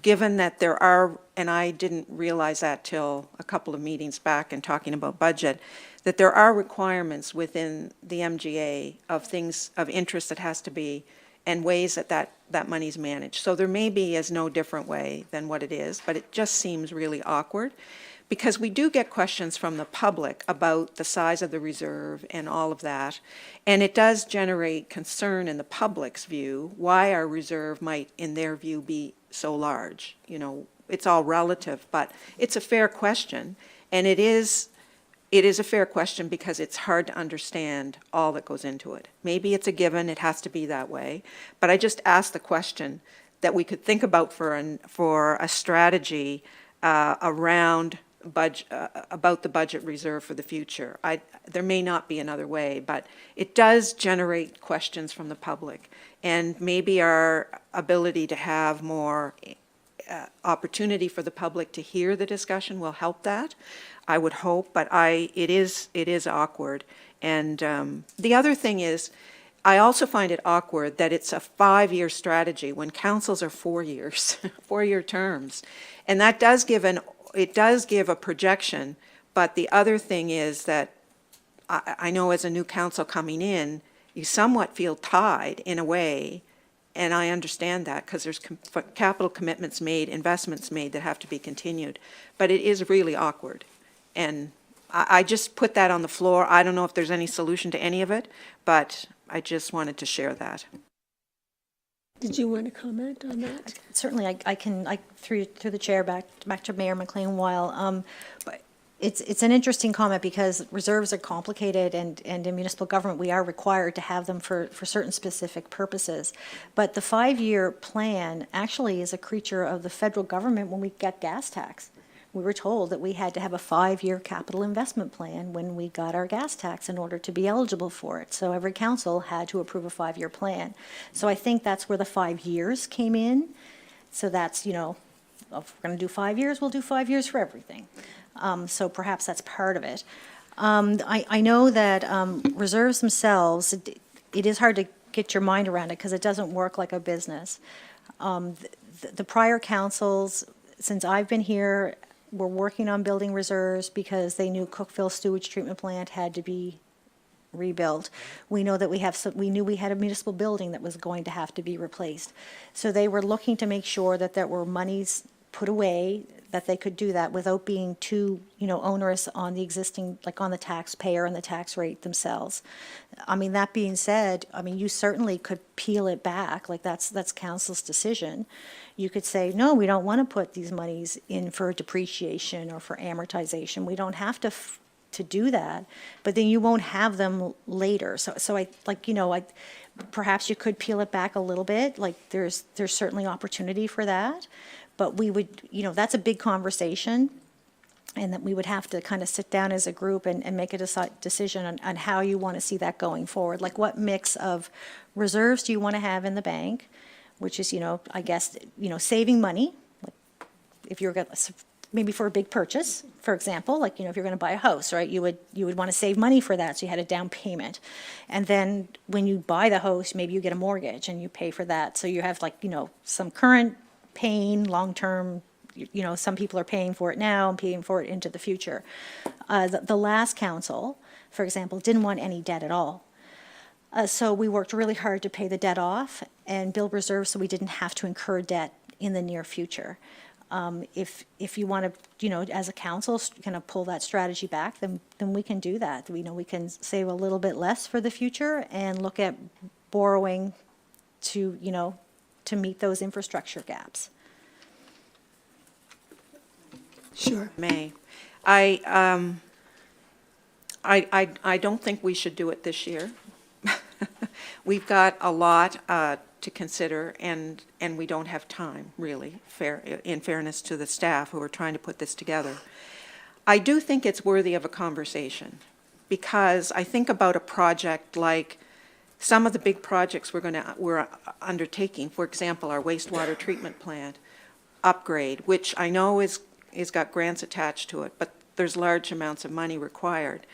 given that there are, and I didn't realize that till a couple of meetings back and talking about budget, that there are requirements within the MGA of things of interest that has to be, and ways that money's managed. So there may be is no different way than what it is, but it just seems really awkward, because we do get questions from the public about the size of the reserve and all of that, and it does generate concern in the public's view why our reserve might, in their view, be so large. You know, it's all relative, but it's a fair question, and it is a fair question because it's hard to understand all that goes into it. Maybe it's a given, it has to be that way, but I just asked the question that we could think about for a strategy around about the budget reserve for the future. There may not be another way, but it does generate questions from the public, and maybe our ability to have more opportunity for the public to hear the discussion will help that. I would hope, but it is awkward. And the other thing is, I also find it awkward that it's a 5-year strategy when councils are 4 years, 4-year terms. And that does give a projection, but the other thing is that I know as a new council coming in, you somewhat feel tied in a way, and I understand that because there's capital commitments made, investments made that have to be continued, but it is really awkward. And I just put that on the floor. I don't know if there's any solution to any of it, but I just wanted to share that. Did you want to comment on that? Certainly, I can, through the chair, back to Mayor McLean Weil. But it's an interesting comment because reserves are complicated, and in municipal government, we are required to have them for certain specific purposes. But the 5-year plan actually is a creature of the federal government when we get gas tax. We were told that we had to have a 5-year capital investment plan when we got our gas tax in order to be eligible for it. So every council had to approve a 5-year plan. So I think that's where the 5 years came in. So that's, you know, if we're going to do 5 years, we'll do 5 years for everything. So perhaps that's part of it. I know that reserves themselves, it is hard to get your mind around it because it doesn't work like a business. The prior councils, since I've been here, were working on building reserves because they knew Cookville Sewage Treatment Plant had to be rebuilt. We know that we knew we had a municipal building that was going to have to be replaced. So they were looking to make sure that there were monies put away, that they could do that without being too, onerous on the existing, like on the taxpayer and the tax rate themselves. I mean, that being said, you certainly could peel it back, like that's council's decision. You could say, no, we don't want to put these monies in for depreciation or for amortization. We don't have to do that, but then you won't have them later. So I perhaps you could peel it back a little bit. Like there's certainly opportunity for that, but we would, that's a big conversation, and that we would have to kind of sit down as a group and make a decision on how you want to see that going forward. Like what mix of reserves do you want to have in the bank, which is, I guess, saving money. Like if you're going to, maybe for a big purchase, for example, like, if you're going to buy a house, right, you would want to save money for that, so you had a down payment. And then when you buy the house, maybe you get a mortgage and you pay for that. So you have some current paying, long-term, some people are paying for it now and paying for it into the future. The last council, for example, didn't want any debt at all. So we worked really hard to pay the debt off and build reserves so we didn't have to incur debt in the near future. If you want to, as a council, kind of pull that strategy back, then we can do that. We can save a little bit less for the future and look at borrowing to meet those infrastructure gaps. Sure. May. I don't think we should do it this year. We've got a lot to consider, and we don't have time, really, in fairness to the staff who are trying to put this together. I do think it's worthy of a conversation, because I think about a project like some of the big projects we're undertaking, for example, our wastewater treatment plant upgrade, which I know is got grants attached to it, but there's large amounts of money required.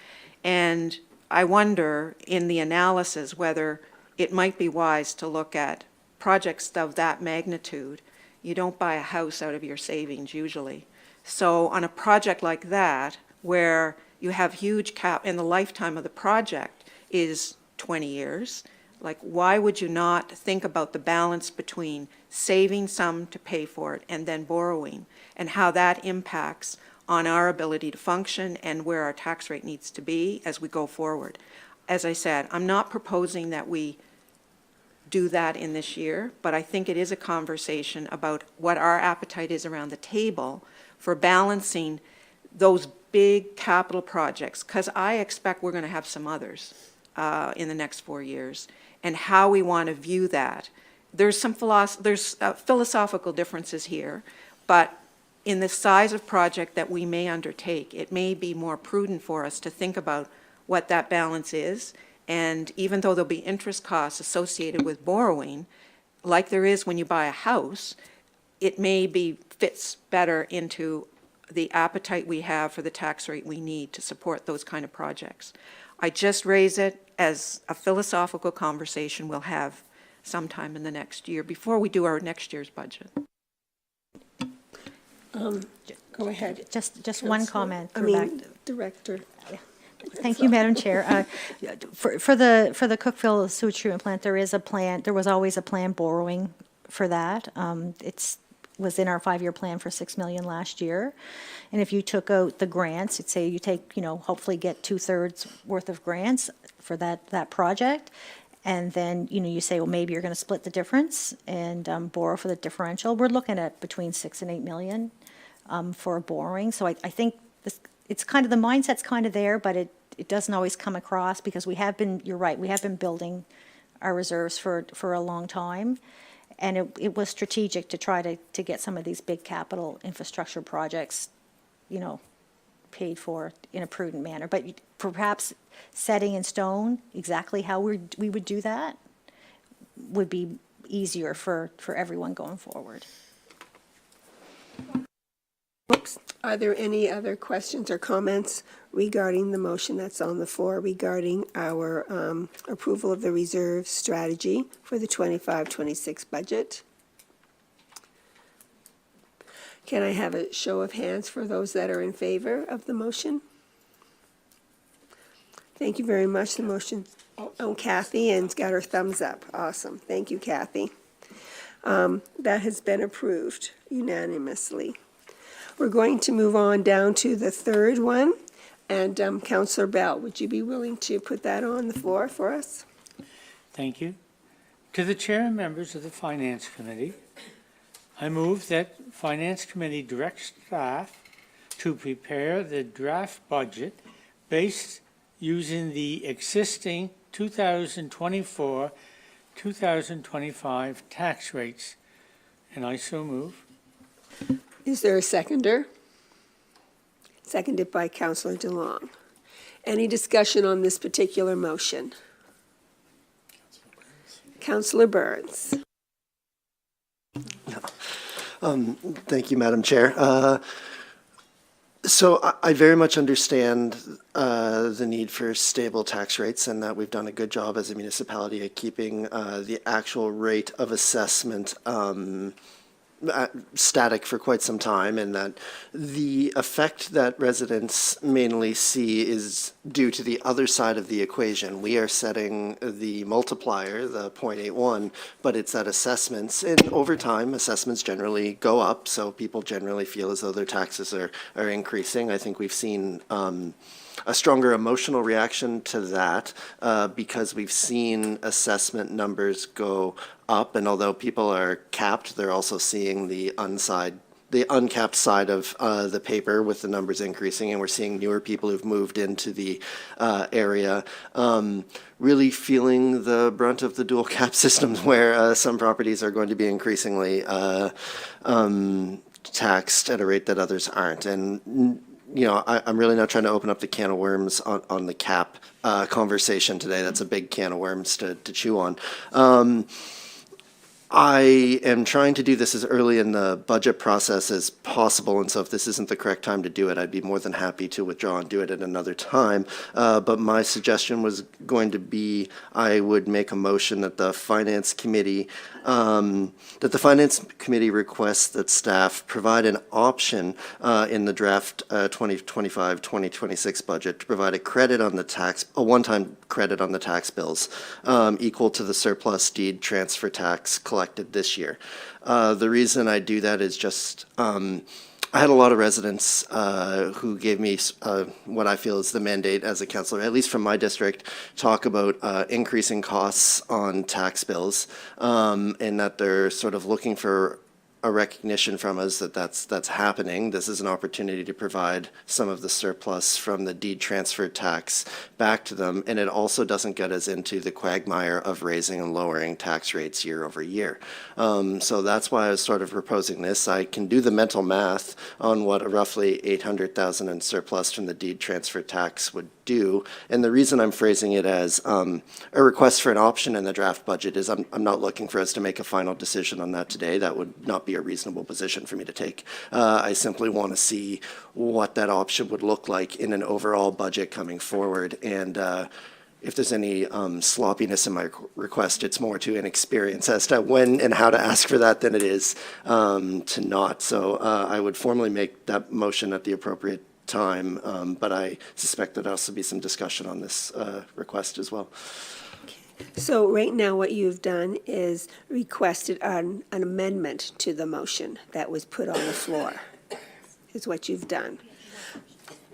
And I wonder, in the analysis, whether it might be wise to look at projects of that magnitude. You don't buy a house out of your savings usually. So on a project like that, where you have huge and the lifetime of the project is 20 years, like, why would you not think about the balance between saving some to pay for it and then borrowing, and how that impacts on our ability to function and where our tax rate needs to be as we go forward. As I said, I'm not proposing that we do that in this year, but I think it is a conversation about what our appetite is around the table for balancing those big capital projects, because I expect we're going to have some others in the next 4 years, and how we want to view that. There's some philosophical differences here, but in the size of project that we may undertake, it may be more prudent for us to think about what that balance is. And even though there'll be interest costs associated with borrowing, like there is when you buy a house, it may fits better into the appetite we have for the tax rate we need to support those kind of projects. I just raise it as a philosophical conversation we'll have sometime in the next year before we do our next year's budget. Go ahead. Just one comment. Director. Thank you, Madam Chair. For the Cookeville sewage treatment plant, there is a plan. There was always a plan borrowing for that. Was in our 5-year plan for $6 million last year. And if you took out the grants, say you take, hopefully get 2/3 worth of grants for that project. And then, you say, well, maybe you're going to split the difference and borrow for the differential. We're looking at between $6 and $8 million for borrowing. So I think it's kind of, the mindset's kind of there, but it doesn't always come across, because you're right, we have been building our reserves for a long time. And it was strategic to try to get some of these big capital infrastructure projects, paid for in a prudent manner. But perhaps setting in stone exactly how we would do that would be easier for everyone going forward. Are there any other questions or comments regarding the motion that's on the floor regarding our approval of the reserve strategy for the 25-26 budget? Can I have a show of hands for those that are in favor of the motion? Thank you very much. The motion, Kathy, and got her thumbs up. Awesome. Thank you, Kathy. That has been approved unanimously. We're going to move on down to the third one. And Councillor Bell, would you be willing to put that on the floor for us? Thank you. To the chair and members of the Finance Committee, I move that Finance Committee direct staff to prepare the draft budget based using the existing 2024-2025 tax rates. And I so move. Is there a seconder? Seconded by Councillor DeLong. Any discussion on this particular motion? Councillor Burns. Thank you, Madam Chair. So I very much understand the need for stable tax rates, and that we've done a good job as a municipality at keeping the actual rate of assessment static for quite some time, and that the effect that residents mainly see is due to the other side of the equation. We are setting the multiplier, the 0.81, but it's at assessments, and over time, assessments generally go up, so people generally feel as though their taxes are increasing. I think we've seen a stronger emotional reaction to that because we've seen assessment numbers go up, and although people are capped, they're also seeing the uncapped side of the paper with the numbers increasing, and we're seeing newer people who've moved into the area really feeling the brunt of the dual cap systems, where some properties are going to be increasingly taxed at a rate that others aren't. And you know, I'm really not trying to open up the can of worms on the cap conversation today. That's a big can of worms to chew on. I am trying to do this as early in the budget process as possible, and so if this isn't the correct time to do it, I'd be more than happy to withdraw and do it at another time. But my suggestion was going to be, I would make a motion that the Finance Committee requests that staff provide an option in the draft 2025-2026 budget to provide a credit on the a one-time credit on the tax bills equal to the surplus deed transfer tax collected this year. The reason I do that is just I had a lot of residents who gave me what I feel is the mandate as a councillor, at least from my district, talk about increasing costs on tax bills, and that they're sort of looking for a recognition from us that that's happening. This is an opportunity to provide some of the surplus from the deed transfer tax back to them, and it also doesn't get us into the quagmire of raising and lowering tax rates year over year. So that's why I was sort of proposing this. I can do the mental math on what a roughly $800,000 in surplus from the deed transfer tax would do, and the reason I'm phrasing it as a request for an option in the draft budget is I'm not looking for us to make a final decision on that today. That would not be a reasonable position for me to take. I simply want to see what that option would look like in an overall budget coming forward, and if there's any sloppiness in my request, it's more to inexperience as to when and how to ask for that than it is to not. So I would formally make that motion at the appropriate time, but I suspect that there'll also be some discussion on this request as well. So right now, what you've done is requested an amendment to the motion that was put on the floor, is what you've done,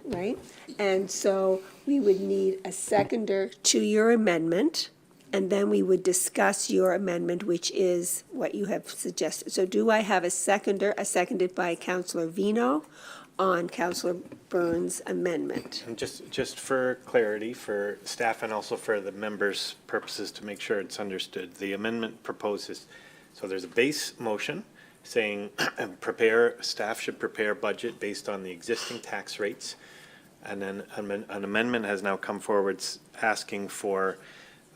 right? And so we would need a seconder to your amendment, and then we would discuss your amendment, which is what you have suggested. So do I have a seconder, seconded by Councillor Vino, on Councillor Burns' amendment? And just for clarity, for staff and also for the members' purposes to make sure it's understood, the amendment proposes, so there's a base motion saying staff should prepare budget based on the existing tax rates, and then an amendment has now come forward asking for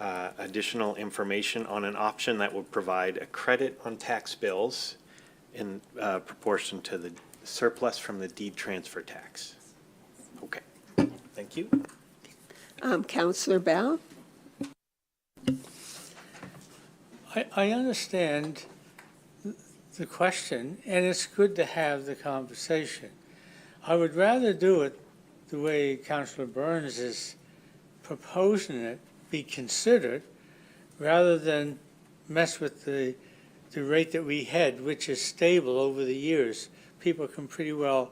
additional information on an option that would provide a credit on tax bills in proportion to the surplus from the deed transfer tax. Okay, thank you. Councillor Bell? I understand the question, and it's good to have the conversation. I would rather do it the way Councillor Burns is proposing it be considered, rather than mess with the rate that we had, which is stable over the years. People can pretty well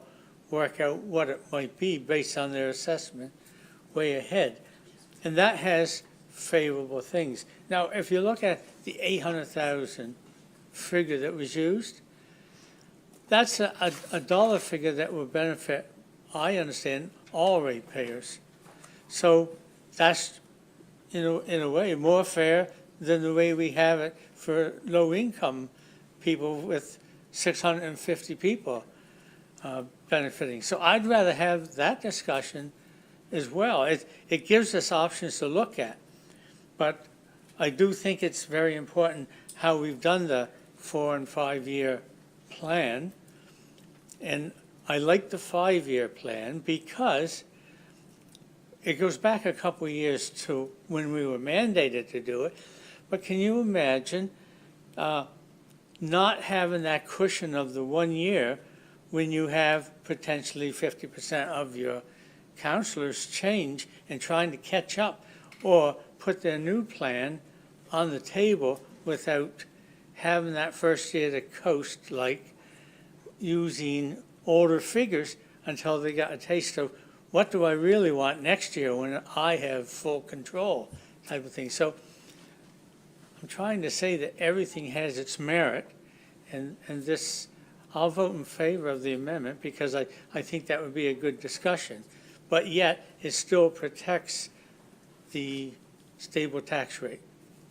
work out what it might be based on their assessment way ahead. And that has favorable things. Now, if you look at the 800,000 figure that was used, that's a dollar figure that will benefit, I understand, all ratepayers. So that's, in a way, more fair than the way we have it for low-income people with 650 people benefiting. So I'd rather have that discussion as well. It gives us options to look at. But I do think it's very important how we've done the 4- and 5-year plan. And I like the 5-year plan because it goes back a couple of years to when we were mandated to do it. But can you imagine not having that cushion of the 1 year when you have potentially 50% of your counselors change and trying to catch up or put their new plan on the table without having that first year to coast, like using older figures until they got a taste of what do I really want next year when I have full control type of thing. So I'm trying to say that everything has its merit, and this, I'll vote in favor of the amendment because I think that would be a good discussion. But yet, it still protects the stable tax rate.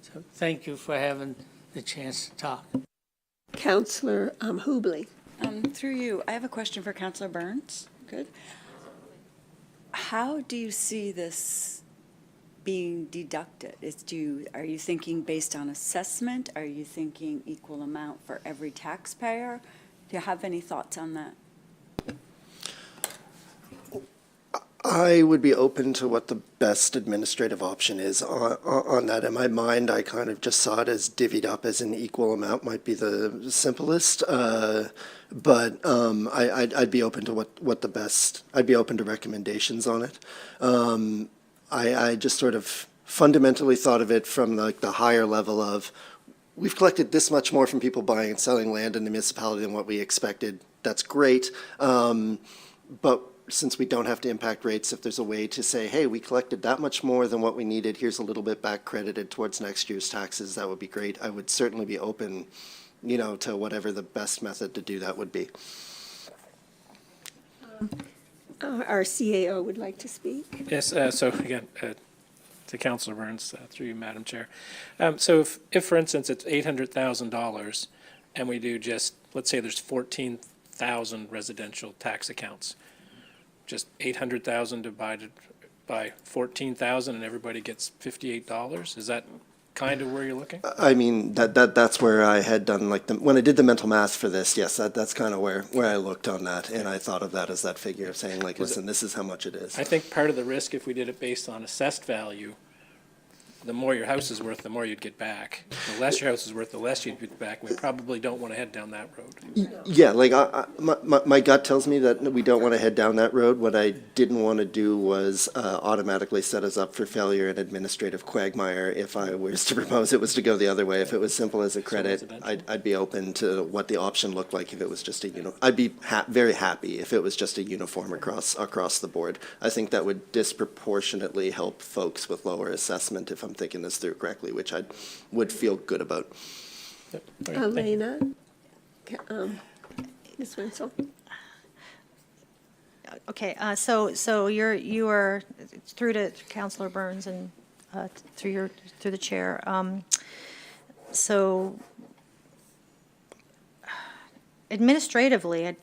So thank you for having the chance to talk. Counselor Hubley. Through you, I have a question for Councillor Burns. Good. How do you see this being deducted? Are you thinking based on assessment? Are you thinking equal amount for every taxpayer? Do you have any thoughts on that? I would be open to what the best administrative option is on that. In my mind, I kind of just saw it as divvied up as an equal amount might be the simplest. But I'd be open to what the best, I'd be open to recommendations on it. I just sort of fundamentally thought of it from like the higher level of, we've collected this much more from people buying and selling land in the municipality than what we expected. That's great. But since we don't have to impact rates, if there's a way to say, hey, we collected that much more than what we needed, here's a little bit back credited towards next year's taxes, that would be great. I would certainly be open, to whatever the best method to do that would be. Our CAO would like to speak. Yes, so again, to Councillor Burns, through you, Madam Chair. So if, for instance, it's $800,000 and we do just, let's say there's 14,000 residential tax accounts, just 800,000 divided by 14,000 and everybody gets $58, is that kind of where you're looking? I mean, that's where I had done, like, when I did the mental math for this, yes, that's kind of where I looked on that, and I thought of that as that figure of saying, like, listen, this is how much it is. I think part of the risk, if we did it based on assessed value, the more your house is worth, the more you'd get back. The less your house is worth, the less you'd get back. We probably don't want to head down that road. Yeah, like, my gut tells me that we don't want to head down that road. What I didn't want to do was automatically set us up for failure and administrative quagmire. If I was to propose it was to go the other way, if it was simple as a credit, I'd be open to what the option looked like if it was just I'd be very happy if it was just a uniform across the board. I think that would disproportionately help folks with lower assessment, if I'm thinking this through correctly, which I would feel good about. Yep. All right, thank you. Elena? Ms. Wenzel? Okay, so you are through to Councillor Burns and through the chair. So administratively,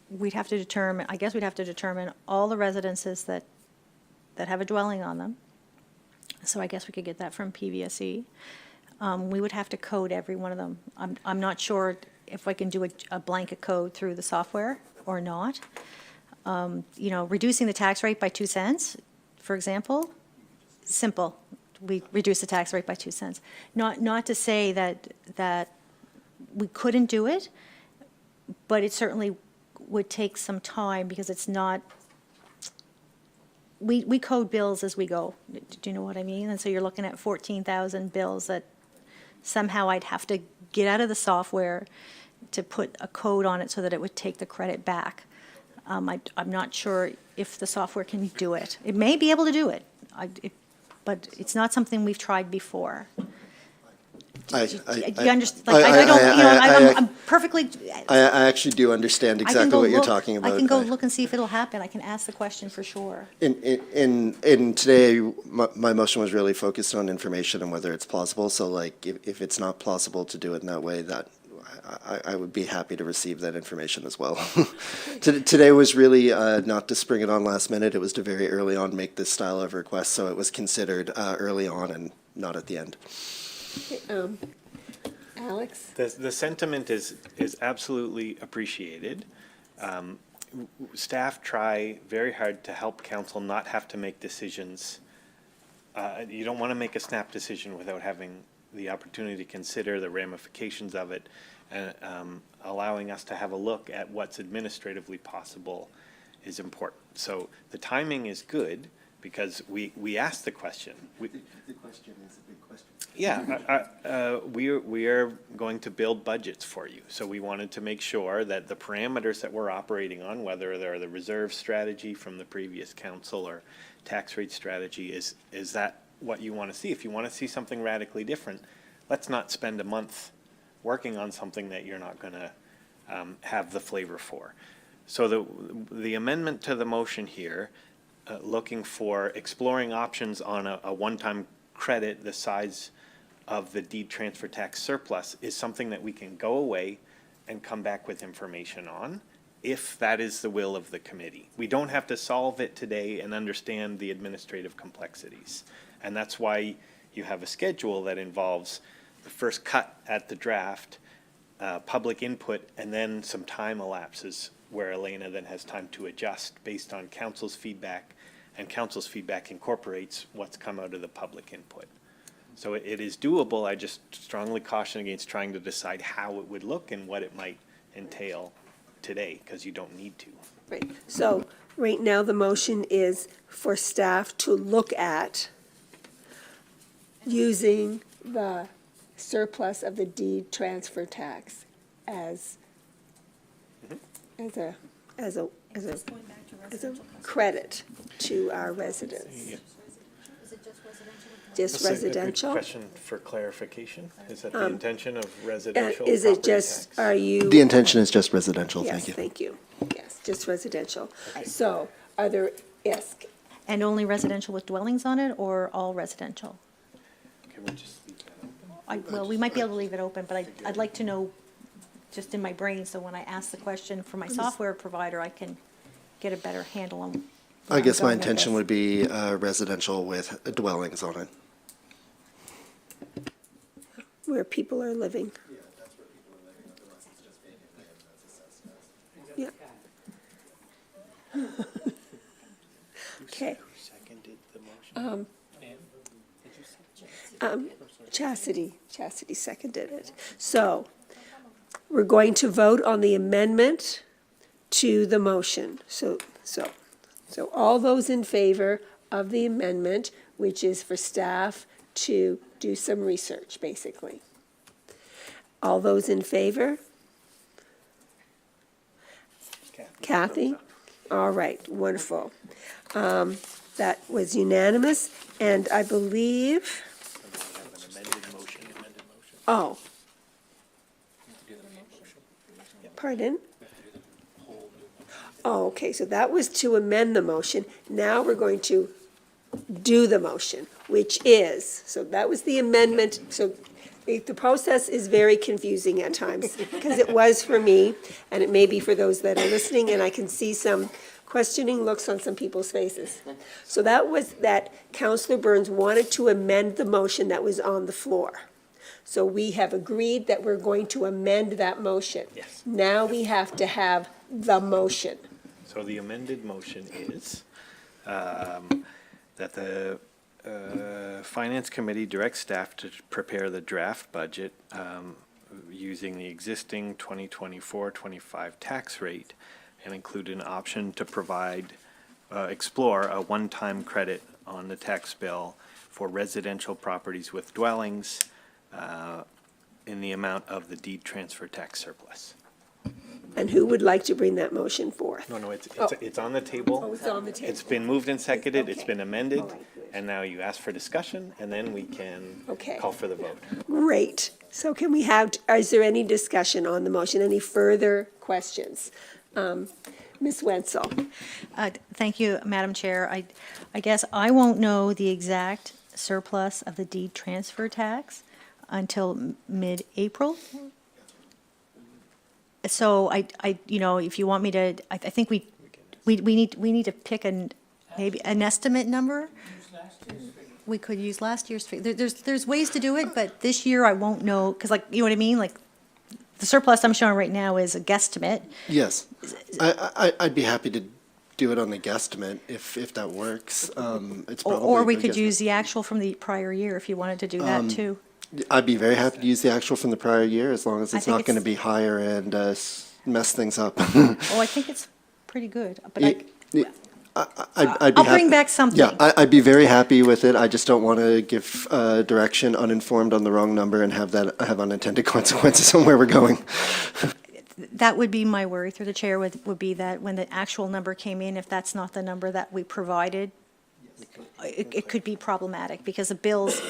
we'd have to determine all the residences that have a dwelling on them. So I guess we could get that from PVSE. We would have to code every one of them. I'm not sure if I can do a blanket code through the software or not. Reducing the tax rate by 2 cents, for example, simple. We reduce the tax rate by 2 cents. Not to say that we couldn't do it, but it certainly would take some time because it's not. We code bills as we go. Do you know what I mean? And so you're looking at 14,000 bills that somehow I'd have to get out of the software to put a code on it so that it would take the credit back. I'm not sure if the software can do it. It may be able to do it, but it's not something we've tried before. I'm perfectly. I actually do understand exactly what you're talking about. I can go look and see if it'll happen. I can ask the question for sure. In today, my motion was really focused on information and whether it's plausible. So, like, if it's not plausible to do it in that way, that I would be happy to receive that information as well. Today was really not to spring it on last minute. It was to very early on make this style of request, so it was considered early on and not at the end. Alex? The sentiment is absolutely appreciated. Staff try very hard to help council not have to make decisions. You don't want to make a snap decision without having the opportunity to consider the ramifications of it, and allowing us to have a look at what's administratively possible is important. So the timing is good because we asked the question. The question is a big question. Yeah, we are going to build budgets for you. So we wanted to make sure that the parameters that we're operating on, whether they're the reserve strategy from the previous council or tax rate strategy, is that what you want to see? If you want to see something radically different, let's not spend a month working on something that you're not going to have the flavor for. So the amendment to the motion here, looking for exploring options on a one-time credit the size of the deed transfer tax surplus, is something that we can go away and come back with information on, if that is the will of the committee. We don't have to solve it today and understand the administrative complexities. And that's why you have a schedule that involves the first cut at the draft, public input, and then some time elapses where Elena then has time to adjust based on council's feedback, and council's feedback incorporates what's come out of the public input. So it is doable. I just strongly caution against trying to decide how it would look and what it might entail today, because you don't need to. Right, so right now the motion is for staff to look at using the surplus of the deed transfer tax as a credit to our residents. Yeah. Just That's a good residential? question for clarification. Is that the intention of residential Is it property just, tax? are you? The intention is just residential, Yes, thank you. thank you. Yes, just residential. So are there, yes, And only residential with dwellings on it, or all residential? Can we just leave that open? Well, we might be able to leave it open, but I'd like to know, just in my brain, so when I ask the question for my software provider, I can get a better handle on. where I I'm guess my going with intention this. would be residential with dwellings on it. where people are living. Yeah. Okay. Who seconded the motion? Chastity seconded it. So we're going to vote on the amendment to the motion. So all those in favor of the amendment, which is for staff to do some research, basically. All those in favor? Kathy? All right, wonderful. That was unanimous, and I believe, oh. Pardon? Oh, okay, so that was to amend the motion. Now we're going to do the motion, which is, so that was the amendment. So the process is very confusing at times, because it was for me, and it may be for those that are listening, and I can see some questioning looks on some people's faces. So that was that Councillor Burns wanted to amend the motion that was on the floor. So we have agreed that we're going to amend that motion. Yes. Now we have to have the motion. So the amended motion is that the Finance Committee directs staff to prepare the draft budget using the existing 2024-25 tax rate, and include an option to provide, explore a one-time credit on the tax bill for residential properties with dwellings in the amount of the deed transfer tax surplus. And who would like to bring that motion forth? No, it's Oh. it's on the table. Oh, it's on the table. It's been moved and seconded, it's Okay. been amended, All right, good. and now you ask for discussion, and then we can Okay. call for the vote. Great. So can we have, is there any discussion on the motion? Any further questions? Ms. Wenzel? Thank you, Madam Chair. I guess I won't know the exact surplus of the deed transfer tax until mid-April. So you know, if you want me to, I think we need to pick maybe an estimate number. We could use last year's figure. There's ways to do it, but this year I won't know, because like, you know what I mean? Like, the surplus I'm showing right now is a guesstimate. Yes. I'd be happy to do it on the guesstimate if that works. It's probably. Or we a could guesstimate. use the actual from the prior year if you wanted to do that too. I'd be very happy to use the actual from the prior year as long as I it's think not going to it's- be higher and mess things up. Oh, I think it's pretty good, but I'd be I'll bring happy- back something. Yeah, I'd be very happy with it. I just don't want to give direction uninformed on the wrong number and have unintended consequences on where we're going. That would be my worry through the chair would be that when the actual number came in, if that's not the number that we provided, it could be problematic because the bills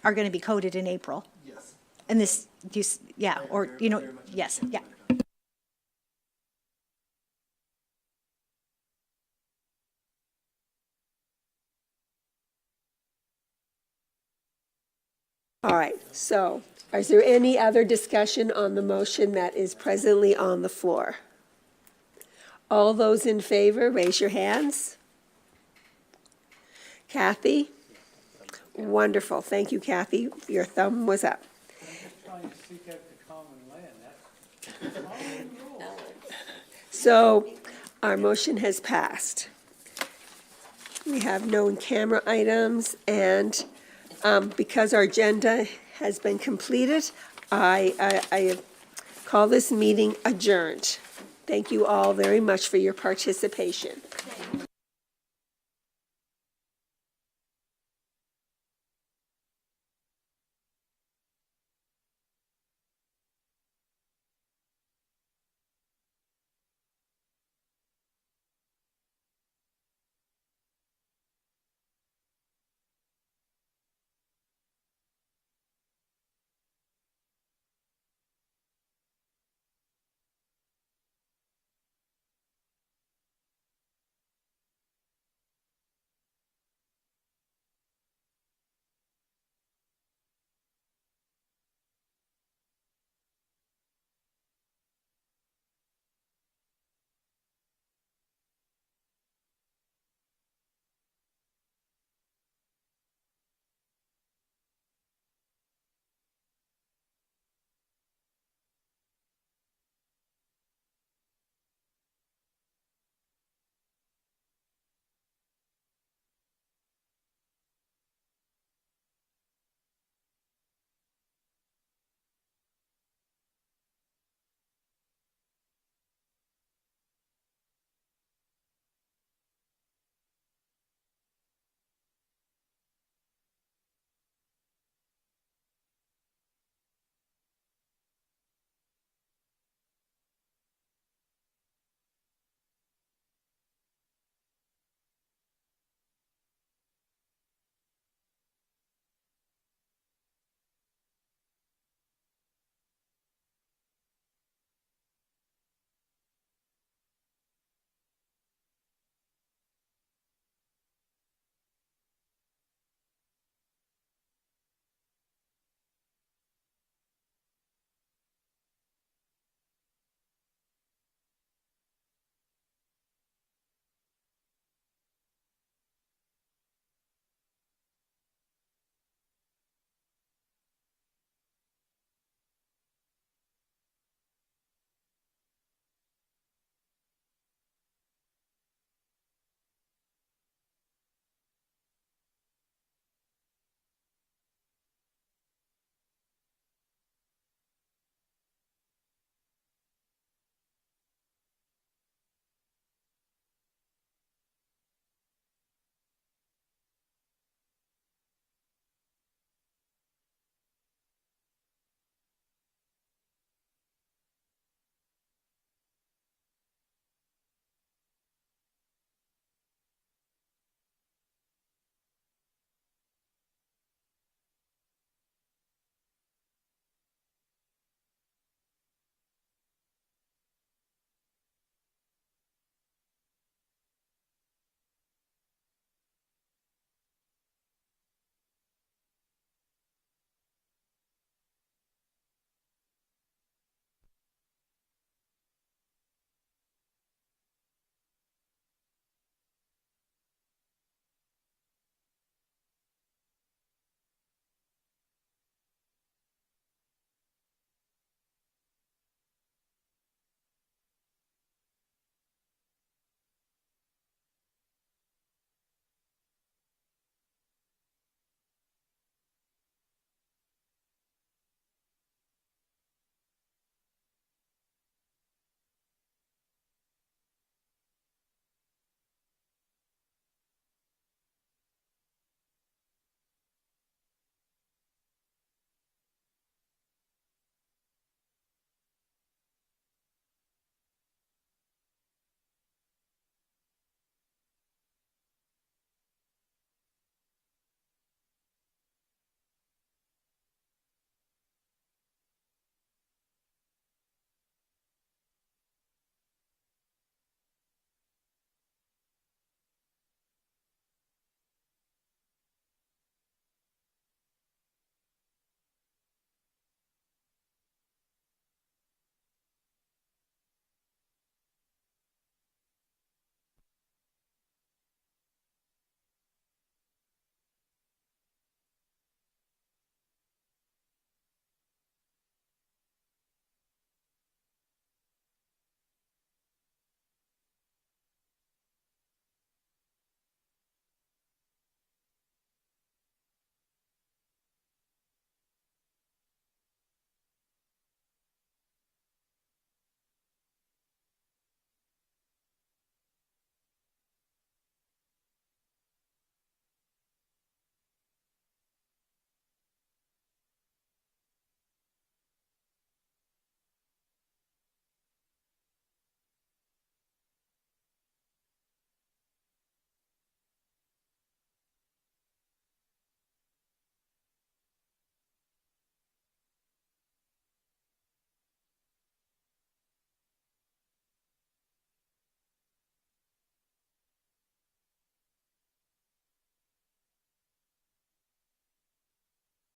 are going to be coded in April. Yes. And this, yeah, or, you know, yes, yeah. All right, so is there any other discussion on the motion that is presently on the floor? All those in favor, raise your hands. Kathy? Wonderful, thank you, Kathy. Your thumb was up. Trying to seek out the common land, So our motion has passed. We have no in-camera items, and because our agenda has been completed, I call this meeting adjourned. Thank you all very much for your participation.